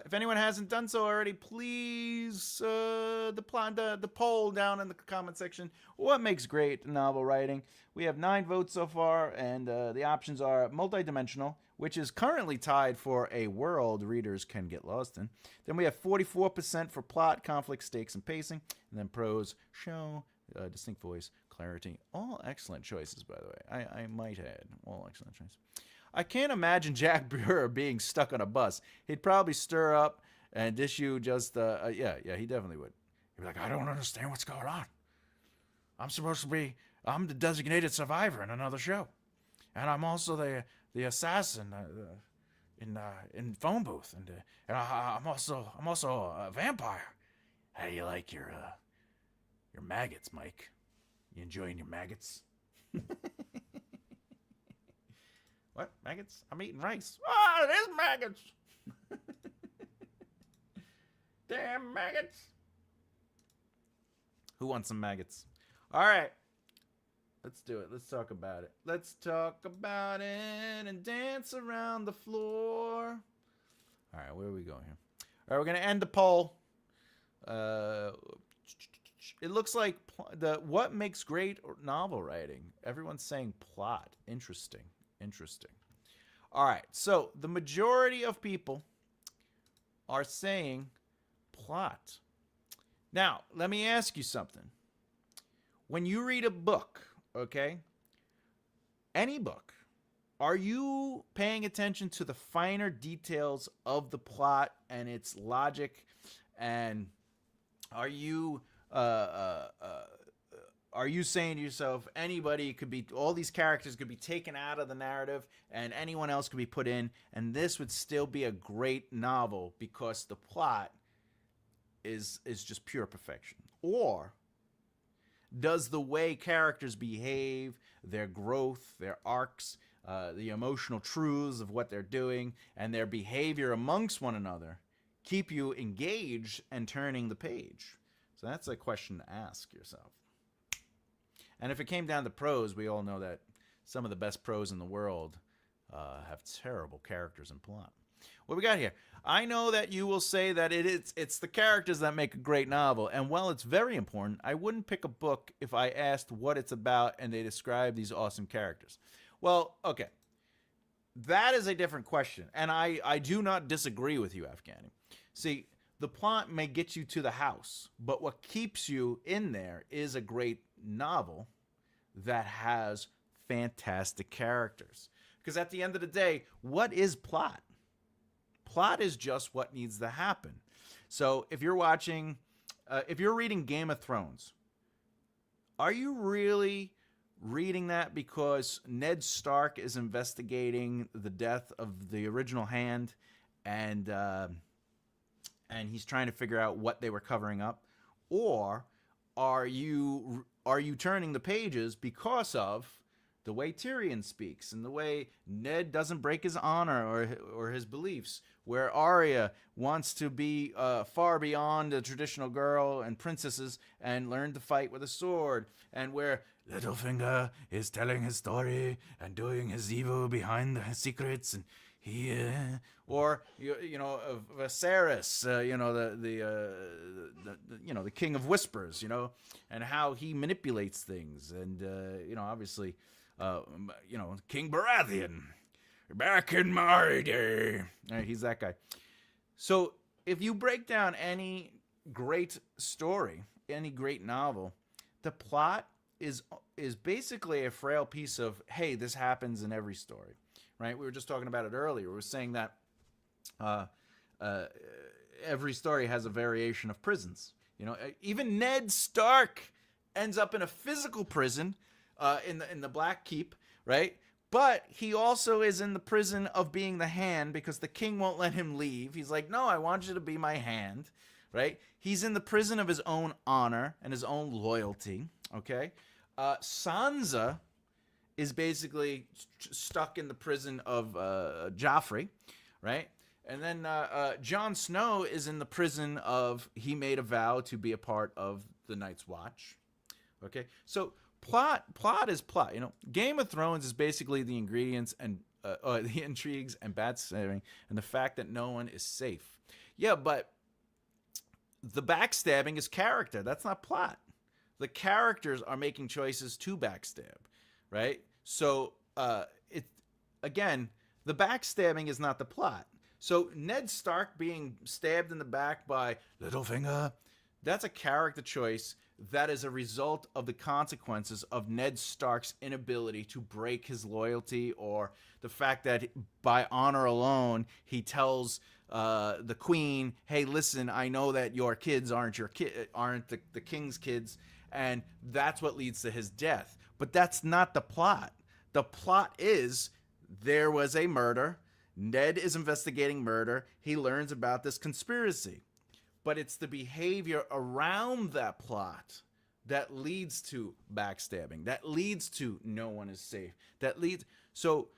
If anyone hasn't done so already, please the poll down in the comment section. What makes great novel writing? We have 9 votes so far, and the options are multidimensional, which is currently tied for a world readers can get lost in. Then we have 44% for plot, conflict, stakes, and pacing. And then prose, show, distinct voice, clarity. All excellent choices, by the way. I might add, all excellent choices. I can't imagine Jack Brewer being stuck on a bus. He'd probably stir up and issue just, yeah, he definitely would. He'd be like, I don't understand what's going on. I'm the designated survivor in another show. And I'm also the assassin in phone booth. And I'm also a vampire. How do you like your maggots, Mike? You enjoying your maggots? What? Maggots? I'm eating rice. Oh, there's maggots. Damn maggots. Who wants some maggots? All right. Let's do it. Let's talk about it. Let's talk about it and dance around the floor. All right, where are we going here? All right, we're going to end the poll. It looks like what makes great novel writing? Everyone's saying plot. Interesting. All right, so the majority of people are saying plot. Now, let me ask you something. When you read a book, okay, any book, are you paying attention to the finer details of the plot and its logic? And are you saying to yourself, anybody could be, all these characters could be taken out of the narrative and anyone else could be put in, and this would still be a great novel because the plot is just pure perfection? Or does the way characters behave, their growth, their arcs, the emotional truths of what they're doing, and their behavior amongst one another keep you engaged and turning the page? So that's a question to ask yourself. And if it came down to prose, we all know that some of the best prose in the world have terrible characters and plot. What we got here? I know that you will say that it's the characters that make a great novel. And while it's very important, I wouldn't pick a book if I asked what it's about and they describe these awesome characters. Well, okay. That is a different question. And I do not disagree with you, Afghani. See, the plot may get you to the house, but what keeps you in there is a great novel that has fantastic characters. Because at the end of the day, what is plot? Plot is just what needs to happen. So if you're reading Game of Thrones, are you really reading that because Ned Stark is investigating the death of the original Hand and he's trying to figure out what they were covering up? Or are you turning the pages because of the way Tyrion speaks and the way Ned doesn't break his honor or his beliefs, where Arya wants to be far beyond a traditional girl and princesses and learn to fight with a sword, and where Littlefinger is telling his story and doing his evil behind the secrets, and or Viserys, the king of whispers, and how he manipulates things, and obviously, King Baratheon, back in my day, he's that guy. So if you break down any great story, any great novel, the plot is basically a frail piece of, hey, this happens in every story, right? We were just talking about it earlier. We were saying that every story has a variation of prisons. Even Ned Stark ends up in a physical prison in the Black Keep, right? But he also is in the prison of being the hand because the king won't let him leave. He's like, no, I want you to be my hand, right? He's in the prison of his own honor and his own loyalty, okay? Sansa is basically stuck in the prison of Joffrey, right? And then Jon Snow is in the prison of he made a vow to be a part of the Night's Watch, okay? So plot is plot. Game of Thrones is basically the ingredients and the intrigues and backstabbing and the fact that no one is safe. Yeah, but the backstabbing is character. That's not plot. The characters are making choices to backstab, right? So again, the backstabbing is not the plot. So Ned Stark being stabbed in the back by Littlefinger, that's a character choice that is a result of the consequences of Ned Stark's inability to break his loyalty, or the fact that by honor alone he tells the queen, hey, listen, I know that your kids aren't the king's kids, and that's what leads to his death. But that's not the plot. The plot is there was a murder. Ned is investigating murder. He learns about this conspiracy. But it's the behavior around that plot that leads to backstabbing, that leads to no one is safe, so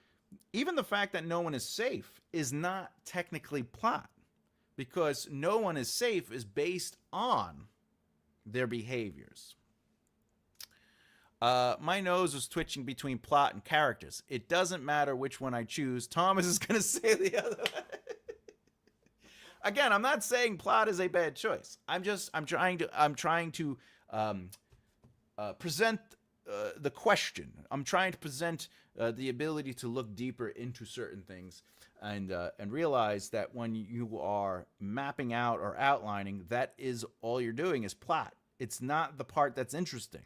even the fact that no one is safe is not technically plot, because no one is safe is based on their behaviors. My nose was twitching between plot and characters. It doesn't matter which one I choose. Thomas is going to say the other one. Again, I'm not saying plot is a bad choice. I'm trying to present the question. I'm trying to present the ability to look deeper into certain things and realize that when you are mapping out or outlining, that is all you're doing is plot. It's not the part that's interesting.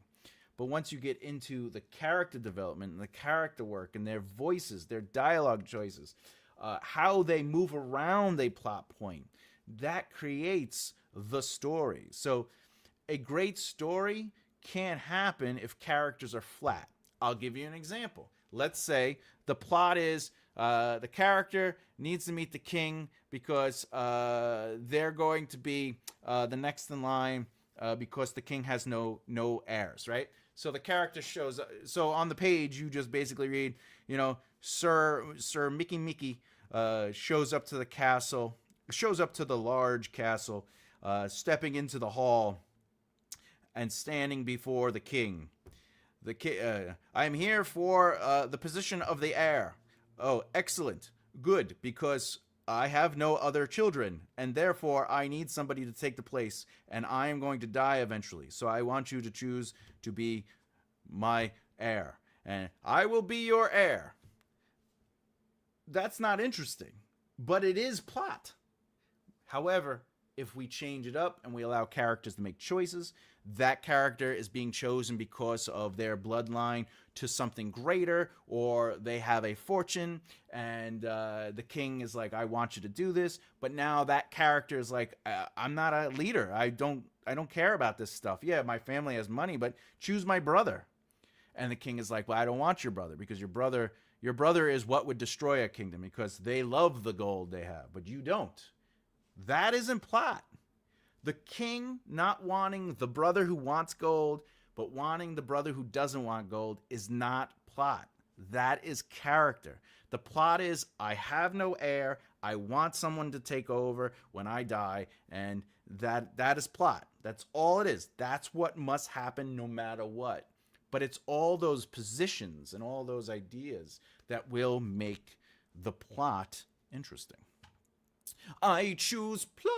But once you get into the character development and the character work and their voices, their dialogue choices, how they move around a plot point, that creates the story. So a great story can't happen if characters are flat. I'll give you an example. Let's say the plot is the character needs to meet the king because they're going to be the next in line because the king has no heirs, right? So the character shows up. So on the page, you just basically read, Sir Mickey shows up to the castle, shows up to the large castle, stepping into the hall and standing before the king. I'm here for the position of the heir. Oh, excellent. Good, because I have no other children, and therefore I need somebody to take the place, and I am going to die eventually. So I want you to choose to be my heir, and I will be your heir. That's not interesting, but it is plot. However, if we change it up and we allow characters to make choices, that character is being chosen because of their bloodline to something greater, or they have a fortune, and the king is like, I want you to do this. But now that character is like, I'm not a leader. I don't care about this stuff. Yeah, my family has money, but choose my brother. And the king is like, well, I don't want your brother, because your brother is what would destroy a kingdom, because they love the gold they have, but you don't. That isn't plot. The king not wanting the brother who wants gold, but wanting the brother who doesn't want gold is not plot. That is character. The plot is, I have no heir. I want someone to take over when I die. And that is plot. That's all it is. That's what must happen no matter what. But it's all those positions and all those ideas that will make the plot interesting. I choose plot.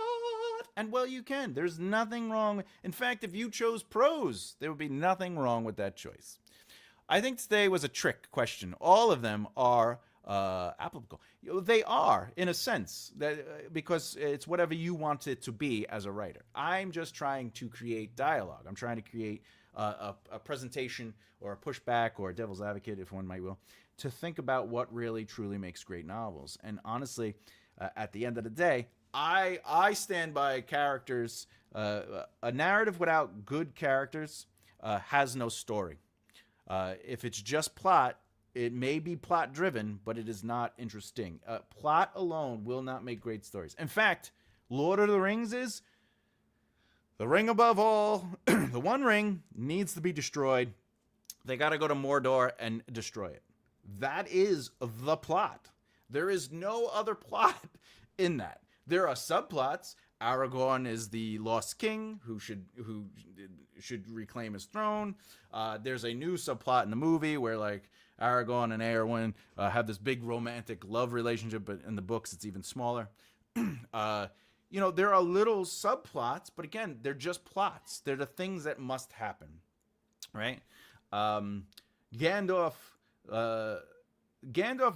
And well, you can. There's nothing wrong. In fact, if you chose prose, there would be nothing wrong with that choice. I think today was a trick question. All of them are applicable. They are, in a sense, that because it's whatever you want it to be as a writer. I'm just trying to create dialogue. I'm trying to create a presentation or a pushback or a devil's advocate, if one might will, to think about what really truly makes great novels. And honestly, at the end of the day, I stand by characters. A narrative without good characters has no story. If it's just plot, it may be plot driven, but it is not interesting. Plot alone will not make great stories. In fact, Lord of the Rings is the ring above all. The One Ring needs to be destroyed. They got to go to Mordor and destroy it. That is the plot. There is no other plot in that. There are subplots. Aragorn is the lost king who should reclaim his throne. There's a new subplot in the movie where like Aragorn and Eowyn have this big romantic love relationship, but in the books it's even smaller. There are little subplots, but again, they're just plots. They're the things that must happen, right? Gandalf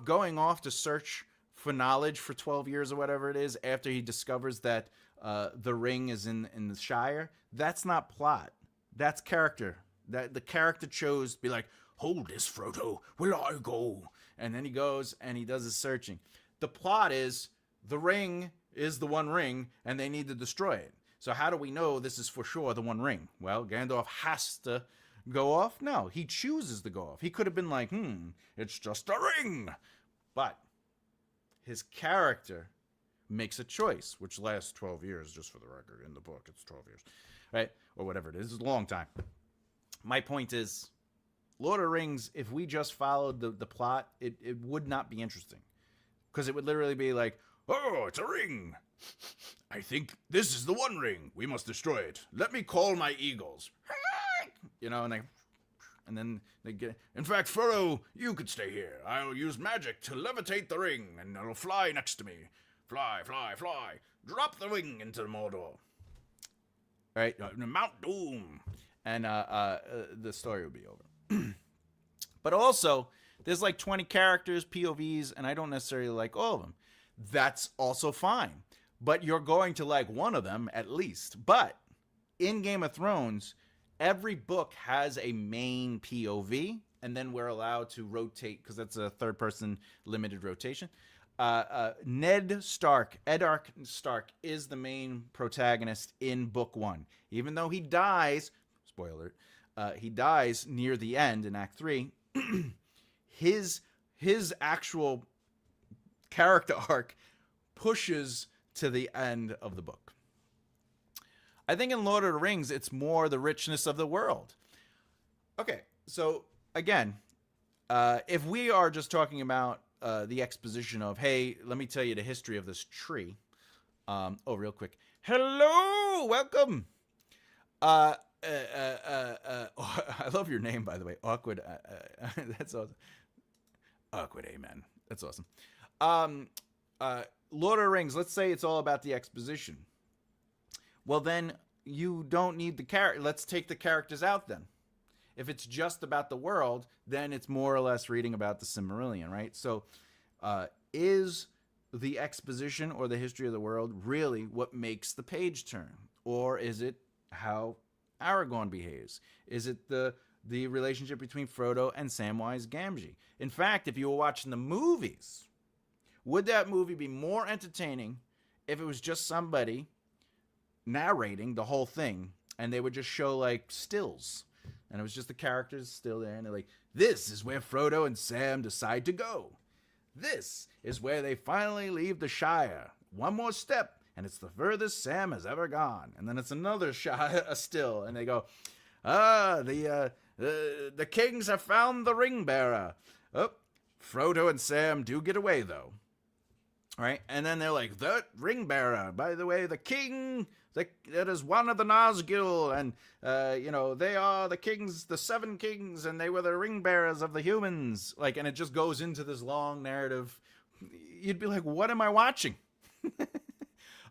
going off to search for knowledge for 12 years or whatever it is after he discovers that the ring is in the Shire. That's not plot. That's character. That the character chose to be like, hold this, Frodo, where I go? And then he goes and he does his searching. The plot is the ring is the One Ring and they need to destroy it. So how do we know this is for sure the One Ring? Well, Gandalf has to go off. No, he chooses to go off. He could have been like, it's just a ring. But his character makes a choice, which lasts 12 years, just for the record. In the book, it's 12 years, right? Or whatever it is. It's a long time. My point is, Lord of the Rings, if we just followed the plot, it would not be interesting. Because it would literally be like, oh, it's a ring. I think this is the One Ring. We must destroy it. Let me call my eagles. And then they get... In fact, Frodo, you could stay here. I'll use magic to levitate the ring, and it'll fly next to me. Fly, fly, fly. Drop the ring into Mordor. All right, Mount Doom. And the story will be over. But also, there's like 20 characters, POVs, and I don't necessarily like all of them. That's also fine. But you're going to like one of them at least. But in Game of Thrones, every book has a main POV, and then we're allowed to rotate, because that's a third-person limited rotation. Eddard Stark is the main protagonist in Book 1. Even though he dies, spoiler, he dies near the end in Act 3, his actual character arc pushes to the end of the book. I think in Lord of the Rings, it's more the richness of the world. Okay, so again, if we are just talking about the exposition of, hey, let me tell you the history of this tree. Real quick. Hello, welcome. I love your name, by the way. Awkward. That's awesome. Awkward, amen. That's awesome. Lord of the Rings, let's say it's all about the exposition. Well, then you don't need the character. Let's take the characters out then. If it's just about the world, then it's more or less reading about the Silmarillion, right? So is the exposition or the history of the world really what makes the page turn? Or is it how Aragorn behaves? Is it the relationship between Frodo and Samwise Gamgee? In fact, if you were watching the movies, would that movie be more entertaining if it was just somebody narrating the whole thing and they would just show like stills and it was just the characters still there and they're like, this is where Frodo and Sam decide to go. This is where they finally leave the Shire. One more step and it's the furthest Sam has ever gone. And then it's another shire, a still, and they go, the kings have found the ring bearer. Oh, Frodo and Sam do get away though. Right? And then they're like, the ring bearer, by the way, the king, that is one of the Nazgul, and, they are the kings, the 7 kings, and they were the ring bearers of the humans. Like, and it just goes into this long narrative, you'd be like, what am I watching?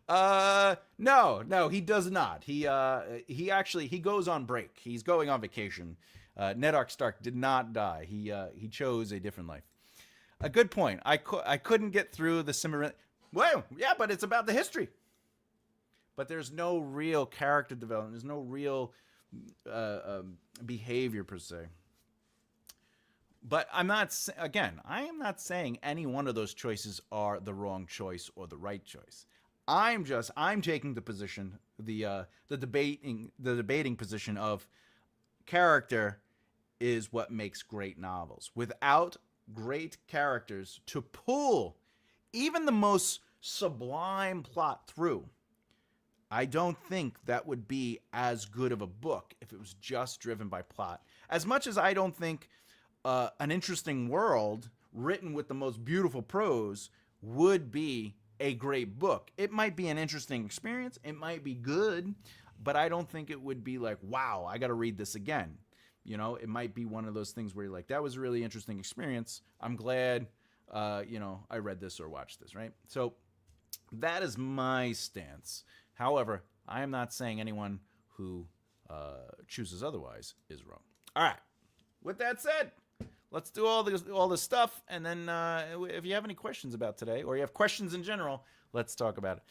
No, he does not. He goes on break. He's going on vacation. Ned Stark did not die. He chose a different life. A good point. I couldn't get through the Cimmerian. Well, yeah, but it's about the history. But there's no real character development. There's no real behavior per se. But I am not saying any one of those choices are the wrong choice or the right choice. I'm taking the position, the debating position of character is what makes great novels. Without great characters to pull even the most sublime plot through, I don't think that would be as good of a book if it was just driven by plot. As much as I don't think an interesting world written with the most beautiful prose would be a great book. It might be an interesting experience. It might be good, but I don't think it would be like, wow, I got to read this again. You know, it might be one of those things where you're like, that was a really interesting experience. I'm glad, I read this or watched this, right? So that is my stance. However, I am not saying anyone who chooses otherwise is wrong. All right. With that said, let's do all this stuff, and then if you have any questions about today, or you have questions in general, let's talk about it.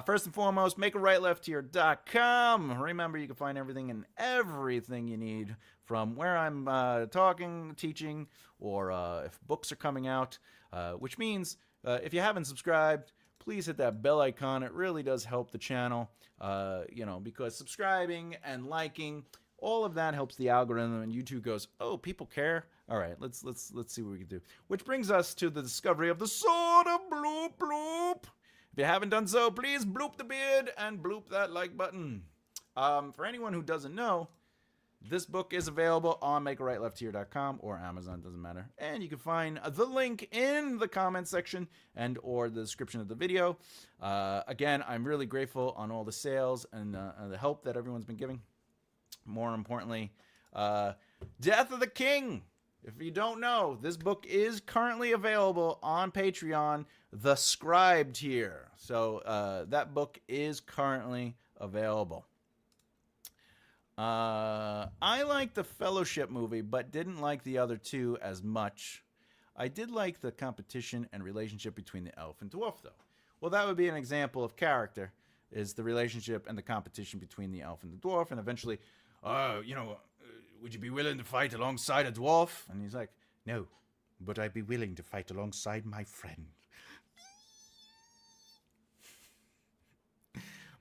First and foremost, makearightlefthear.com. Remember, you can find everything and everything you need from where I'm talking, teaching, or if books are coming out, which means if you haven't subscribed, please hit that bell icon. It really does help the channel, because subscribing and liking, all of that helps the algorithm, and YouTube goes, oh, people care. All right, let's see what we can do. Which brings us to the discovery of the sword of bloop bloop. If you haven't done so, please bloop the beard and bloop that like button. For anyone who doesn't know, this book is available on makearightlefthear.com or Amazon, doesn't matter. And you can find the link in the comment section and or the description of the video. Again, I'm really grateful on all the sales and the help that everyone's been giving. More importantly, Death of the King. If you don't know, this book is currently available on Patreon, the Scribe tier. So that book is currently available. I liked the Fellowship movie, but didn't like the other two as much. I did like the competition and relationship between the elf and dwarf, though. Well, that would be an example of character, is the relationship and the competition between the elf and the dwarf, and eventually, would you be willing to fight alongside a dwarf? And he's like, no, but I'd be willing to fight alongside my friend.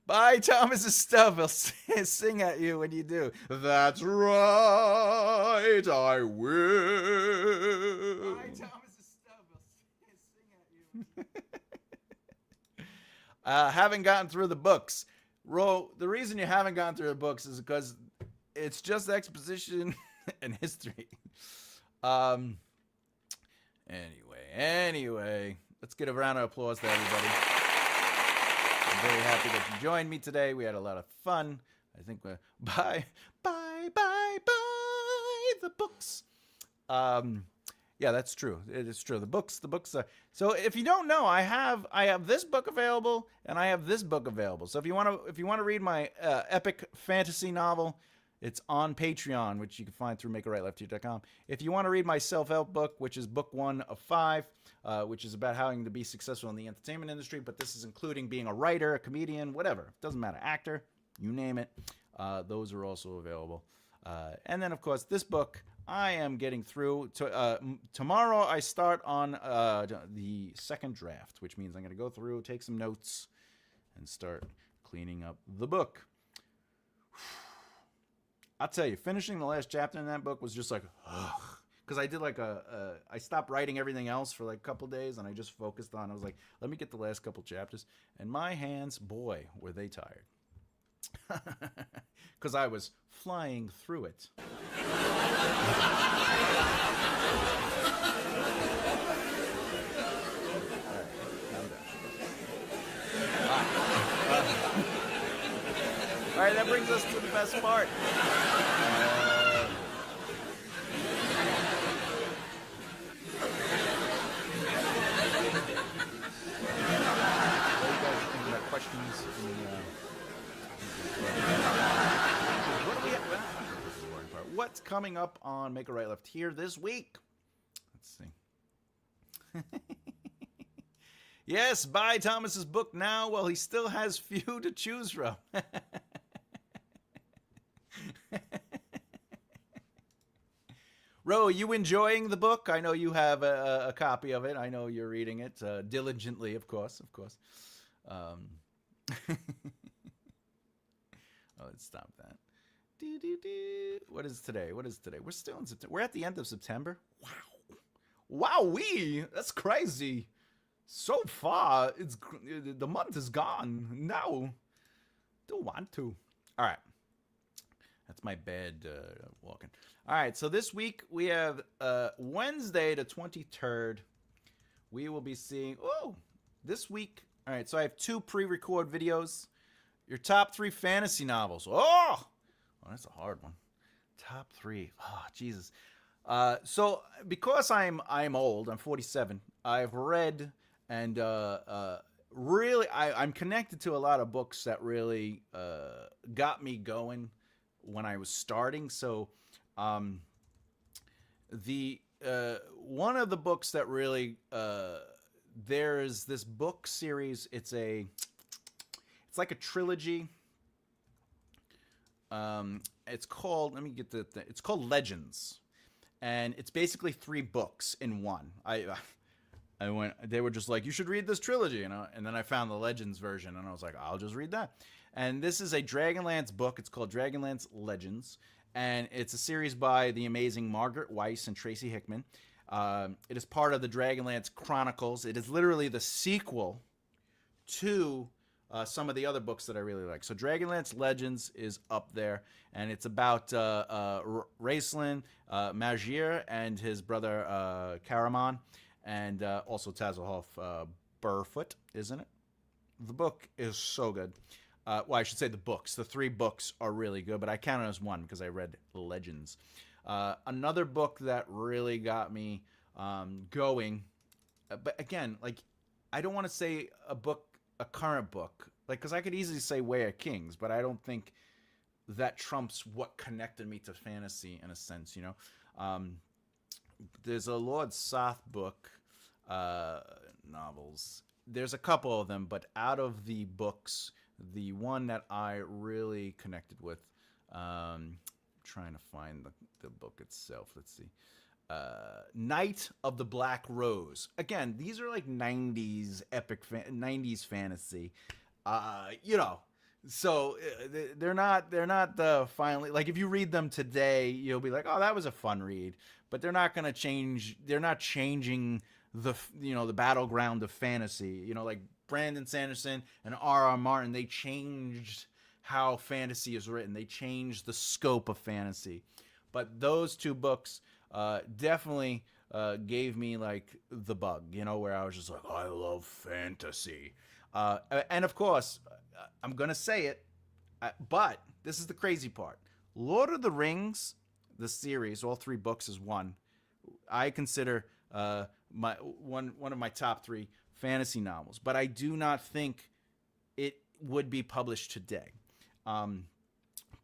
Bye, Thomas Stuff. I'll sing at you when you do. That's right, I will. Bye, Thomas Stuff. I'll sing at you. Haven't gotten through the books. The reason you haven't gotten through the books is because it's just exposition and history. Anyway, let's give a round of applause to everybody. I'm very happy that you joined me today. We had a lot of fun. I think bye the books. Yeah, that's true. It is true. The books are. So if you don't know, I have this book available and I have this book available. So if you want to read my epic fantasy novel, it's on Patreon, which you can find through makearightlefthear.com. If you want to read my self-help book, which is book 1 of 5, which is about how to be successful in the entertainment industry, but this is including being a writer, a comedian, whatever. Doesn't matter. Actor, you name it. Those are also available. And then, of course, this book I am getting through. Tomorrow I start on the second draft, which means I'm going to go through, take some notes, and start cleaning up the book. I'll tell you, finishing the last chapter in that book was just like, ugh. Because I did I stopped writing everything else for like a couple days, and I just focused on, I was like, let me get the last couple chapters. And my hands, boy, were they tired. Because I was flying through it. All right, that brings us to the best part. coming up on Make a Right Left here this week? Let's see. Yes, buy Thomas's book now while he still has few to choose from. Ro, are you enjoying the book? I know you have a copy of it. I know you're reading it diligently, of course. Oh, let's stop that. What is today? We're still in September. We're at the end of September. Wow. Wowee! That's crazy. So far, the month is gone. No. Don't want to. All right. That's my bad walking. All right, so this week we have Wednesday the 23rd. We will be seeing, this week. All right, so I have 2 pre-record videos. Your top 3 fantasy novels. Oh, that's a hard one. Top 3. Oh, Jesus. So because I'm old, I'm 47. I've read and really I'm connected to a lot of books that really got me going when I was starting. So the one of the books that really there's this book series. It's like a trilogy. It's called, let me get the thing. It's called Legends, and it's basically 3 books in one. They were just like, you should read this trilogy, and then I found the Legends version, and I was like, I'll just read that. And this is a Dragonlance book. It's called Dragonlance Legends, and it's a series by the amazing Margaret Weiss and Tracy Hickman. It is part of the Dragonlance Chronicles. It is literally the sequel to some of the other books that I really like. So Dragonlance Legends is up there, and it's about Raistlin Magier and his brother Karaman, and also Tazelhoff Burfoot, isn't it? The book is so good. Well, I should say the books. The 3 books are really good, but I count it as one because I read Legends. Another book that really got me going, but again, like, I don't want to say a current book, like, because I could easily say Way of Kings, but I don't think that trumps what connected me to fantasy in a sense, you know. There's a Lord Soth book, novels. There's a couple of them, but out of the books, the one that I really connected with, trying to find the book itself. Let's see. Knight of the Black Rose. Again, these are like 90s epic 90s fantasy. You know, so they're not the finally, like, if you read them today, you'll be like, oh, that was a fun read, but they're not going to change. They're not changing the battleground of fantasy. You know, like Brandon Sanderson and R.R. Martin, they changed how fantasy is written. They changed the scope of fantasy. But those 2 books definitely gave me like the bug, you know, where I was just like, I love fantasy. And of course, I'm going to say it, but this is the crazy part. Lord of the Rings, the series, all 3 books is one. I consider one of my top 3 fantasy novels, but I do not think it would be published today.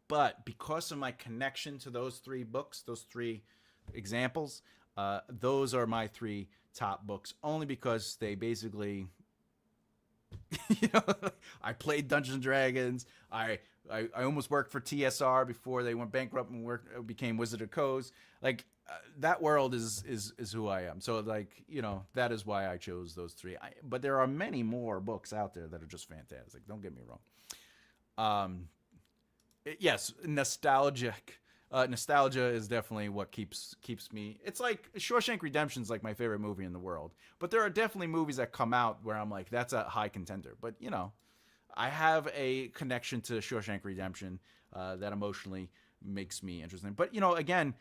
But because of my connection to those 3 books, those 3 examples, those are my 3 top books, only because they basically, you know, I played Dungeons and Dragons. I almost worked for TSR before they went bankrupt and became Wizard of Coast. Like, that world is who I am. So, like, you know, that is why I chose those 3. But there are many more books out there that are just fantastic. Don't get me wrong. Yes, nostalgic. Nostalgia is definitely what keeps me. It's like Shawshank Redemption is like my favorite movie in the world. But there are definitely movies that come out where I'm like, that's a high contender. But, you know, I have a connection to Shawshank Redemption that emotionally makes me interesting. But, you know, again,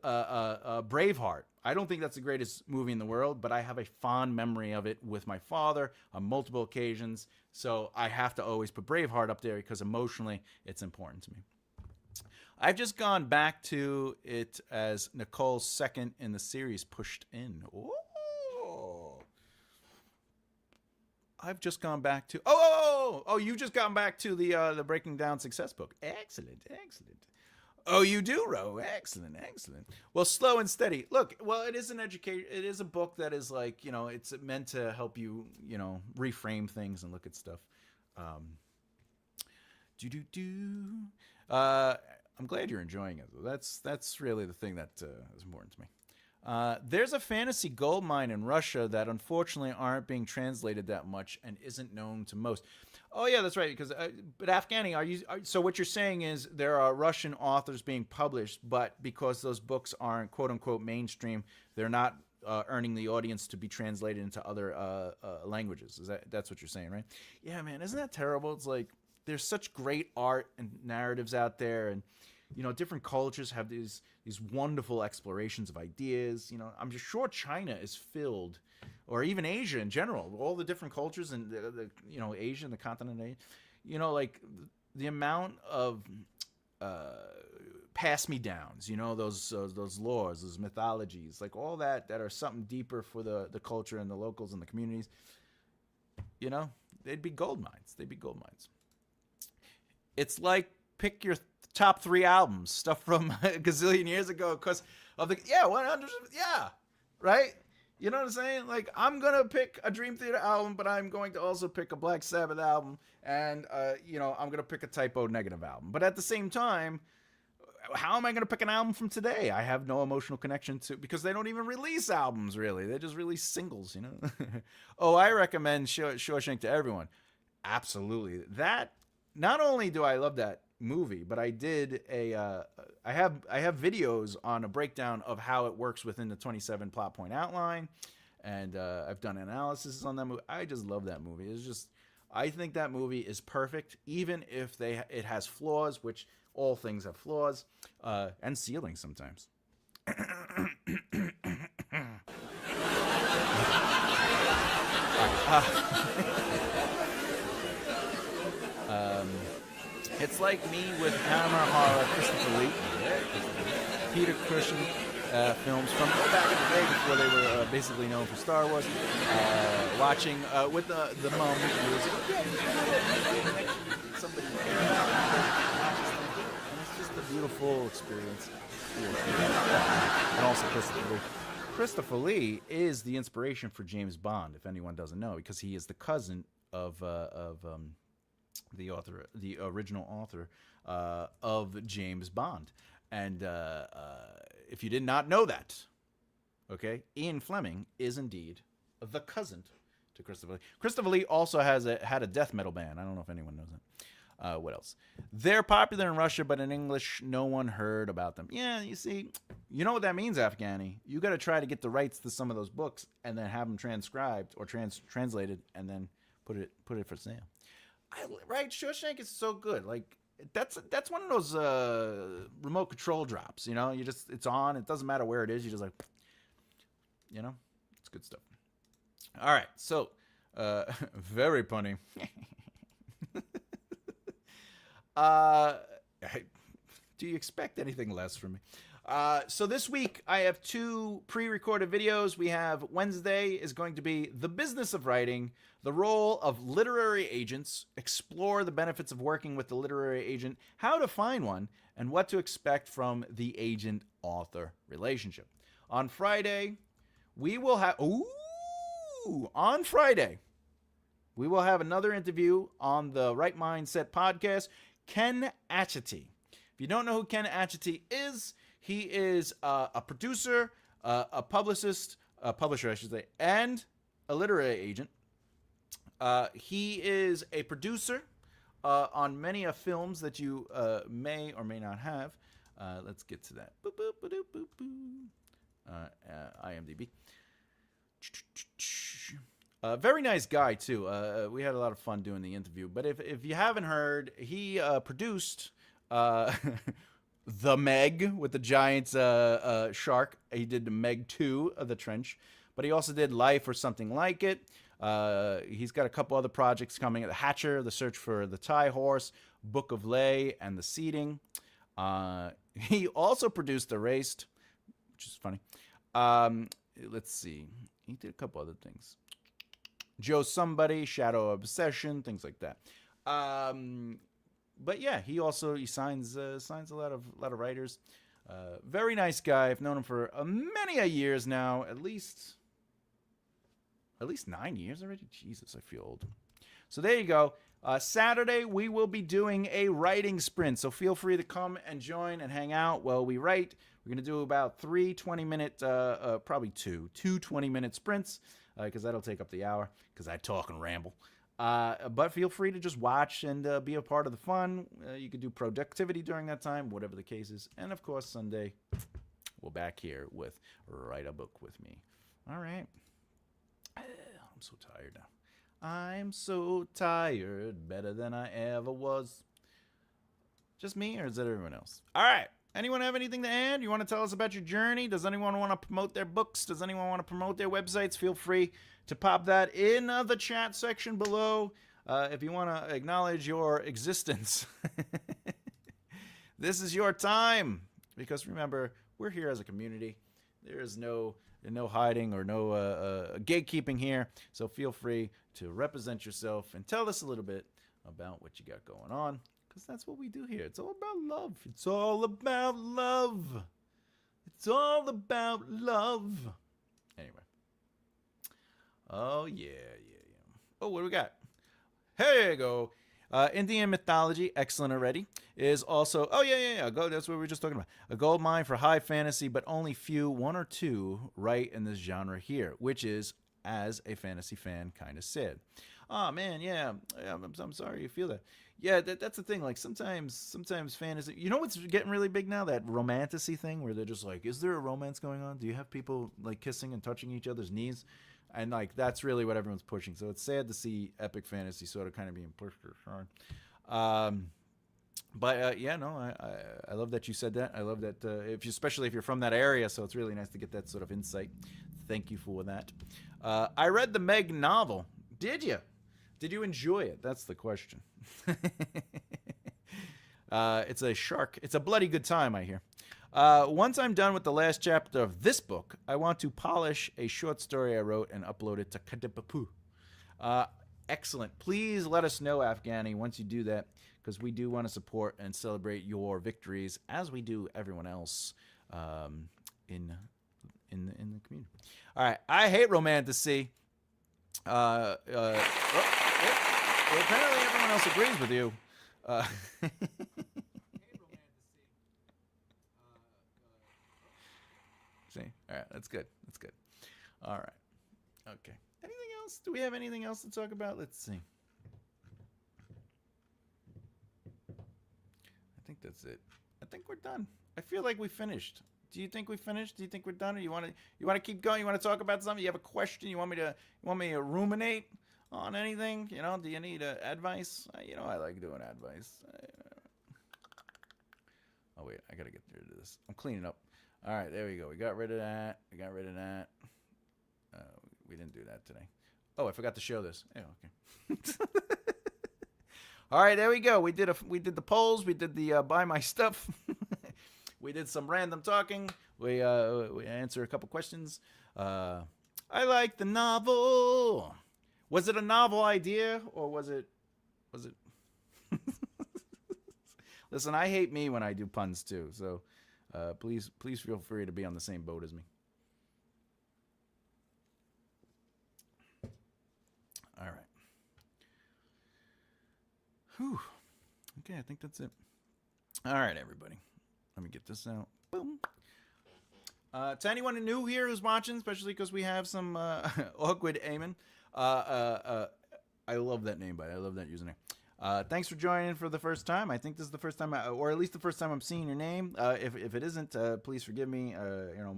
Braveheart. I don't think that's the greatest movie in the world, but I have a fond memory of it with my father on multiple occasions. So I have to always put Braveheart up there because emotionally it's important to me. I've just gone back to it as Nicole's second in the series, Pushed In. Oh, I've just gone back to you've just gone back to the Breaking Down Success book. Excellent. Oh, you do, Ro. Excellent, excellent. Well, slow and steady. Look, well, it is an educate. It is a book that is like, it's meant to help you, reframe things and look at stuff. Um, do do do. Uh, I'm glad you're enjoying it. That's really the thing that is important to me. There's a fantasy gold mine in Russia that unfortunately aren't being translated that much and isn't known to most. Oh yeah, that's right. Because but Afghani, so what you're saying is there are Russian authors being published, but because those books aren't quote unquote mainstream, they're not earning the audience to be translated into other languages. That's what you're saying, right? Yeah, man, isn't that terrible? It's like there's such great art and narratives out there, and different cultures have these wonderful explorations of ideas. I'm just sure China is filled, or even Asia in general, all the different cultures and Asia and the continent of Asia. Like the amount of pass me downs. Those lores, those mythologies, like all that are something deeper for the culture and the locals and the communities. They'd be gold mines. They'd be gold mines. It's like pick your top 3 albums, stuff from a gazillion years ago, because of the 100, right? You know what I'm saying? Like, I'm gonna pick a Dream Theater album, but I'm going to also pick a Black Sabbath album, and I'm gonna pick a Typo Negative album. But at the same time, how am I gonna pick an album from today? I have no emotional connection to, because they don't even release albums really. They just release singles. Oh, I recommend Shawshank to everyone. Absolutely. That, not only do I love that movie, but I did I have videos on a breakdown of how it works within the 27 plot point outline, and I've done analysis on that movie. I just love that movie. I think that movie is perfect, even if it has flaws, which all things have flaws, and ceilings sometimes. It's like me with Hammer Horror, Christopher Lee, Peter Cushing films from back in the day before they were basically known for Star Wars. Watching with the mom music. Somebody care about it. And it's just a beautiful experience. And also Christopher Lee. Christopher Lee is the inspiration for James Bond, if anyone doesn't know, because he is the cousin of the author, the original author of James Bond. And if you did not know that, okay, Ian Fleming is indeed the cousin to Christopher Lee. Christopher Lee also had a death metal band. I don't know if anyone knows that. What else? They're popular in Russia, but in English, no one heard about them. Yeah, you see, you know what that means, Afghani. You got to try to get the rights to some of those books and then have them transcribed or translated, and then put it for sale. Right? Shawshank is so good. Like that's one of those remote control drops. It's on. It doesn't matter where it is. You just like, it's good stuff. All right, so very punny. Do you expect anything less from me? So this week I have 2 pre-recorded videos. We have Wednesday is going to be the business of writing, the role of literary agents, explore the benefits of working with the literary agent, how to find one, and what to expect from the agent-author relationship. On Friday, we will have another interview on the Right Mindset podcast. Ken Atchity. If you don't know who Ken Atchity is, he is a producer, a publisher, I should say, and a literary agent. He is a producer on many of films that you may or may not have. Let's get to that. Boop, boop, boop, boop, boop. IMDb. Very nice guy, too. We had a lot of fun doing the interview. But if you haven't heard, he produced The Meg with the giant shark. He did the Meg 2 of The Trench. But he also did Life or Something Like It. He's got a couple other projects coming. The Hatcher, The Search for the Tie Horse, Book of Lay, and The Seeding. He also produced Erased, which is funny. Let's see. He did a couple other things. Joe Somebody, Shadow Obsession, things like that. but yeah, he signs a lot of writers. Very nice guy. I've known him for many a years now, at least 9 years already. Jesus, I feel old. So there you go. Saturday, we will be doing a writing sprint. So feel free to come and join and hang out while we write. We're going to do about 3 20-minute, probably two 20-minute sprints, because that'll take up the hour, because I talk and ramble. But feel free to just watch and be a part of the fun. You could do productivity during that time, whatever the case is. And, of course, Sunday, we're back here with Write a Book with me. All right. I'm so tired now. I'm so tired, better than I ever was. Just me, or is that everyone else? All right. Anyone have anything to add? You want to tell us about your journey? Does anyone want to promote their books? Does anyone want to promote their websites? Feel free to pop that in the chat section below. If you want to acknowledge your existence, this is your time. Because remember, we're here as a community. There is no hiding or no gatekeeping here. So feel free to represent yourself and tell us a little bit about what you got going on. Because that's what we do here. It's all about love. It's all about love. It's all about love. Anyway. Oh, yeah. Oh, what do we got? Here you go. Indian mythology, excellent already, is also... Oh, yeah. That's what we were just talking about. A gold mine for high fantasy, but only one or two write in this genre here, which is, as a fantasy fan, kind of sad. Oh, man, yeah. I'm sorry you feel that. Yeah, that's the thing. Like, sometimes fantasy... You know what's getting really big now? That romantasy thing where they're just like, is there a romance going on? Do you have people, like, kissing and touching each other's knees? And, like, that's really what everyone's pushing. So it's sad to see epic fantasy sort of kind of being pushed or But yeah, no, I love that you said that. I love that, especially if you're from that area, so it's really nice to get that sort of insight. Thank you for that. I read the Meg novel. Did you? Did you enjoy it? That's the question. It's a bloody good time, I hear. Once I'm done with the last chapter of this book, I want to polish a short story I wrote and upload it to Kadipapu. Excellent. Please let us know, Afghani, once you do that, because we do want to support and celebrate your victories, as we do everyone else in the community. All right. I hate romantasy. Well, apparently everyone else agrees with you. See? All right. That's good. All right. Okay. Anything else? Do we have anything else to talk about? Let's see. I think that's it. I think we're done. I feel like we finished. Do you think we finished? Do you think we're done? Or you want to keep going? You want to talk about something? You have a question? You want me to ruminate on anything? You know, do you need advice? I like doing advice. Oh wait, I gotta get rid of this. I'm cleaning up. All right, there we go. We got rid of that. We didn't do that today. Oh, I forgot to show this. Oh, okay. All right, there we go. We did the polls. We did the buy my stuff. We did some random talking. We answer a couple questions. I like the novel. Was it a novel idea or was it? Listen, I hate me when I do puns too. So please feel free to be on the same boat as me. All right. Whew. Okay, I think that's it. All right, everybody. Let me get this out. Boom. To anyone new here who's watching, especially because we have some awkward Amen. I love that name, I love that username. Thanks for joining for the first time. I think this is the first time, or at least the first time I'm seeing your name. If it isn't, please forgive me.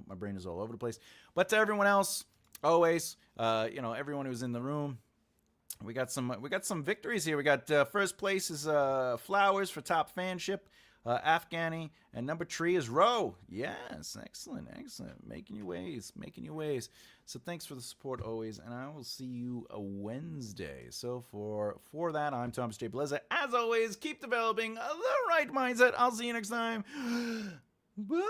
My brain is all over the place. But to everyone else, always, everyone who's in the room, we got some victories here. We got first place is flowers for top fanship. Afghani, and number 3 is Ro. Yes, excellent. Making your ways. So thanks for the support always, and I will see you a Wednesday. So for that, I'm Thomas J. Bellezza. As always, keep developing the right mindset. I'll see you next time. Bye.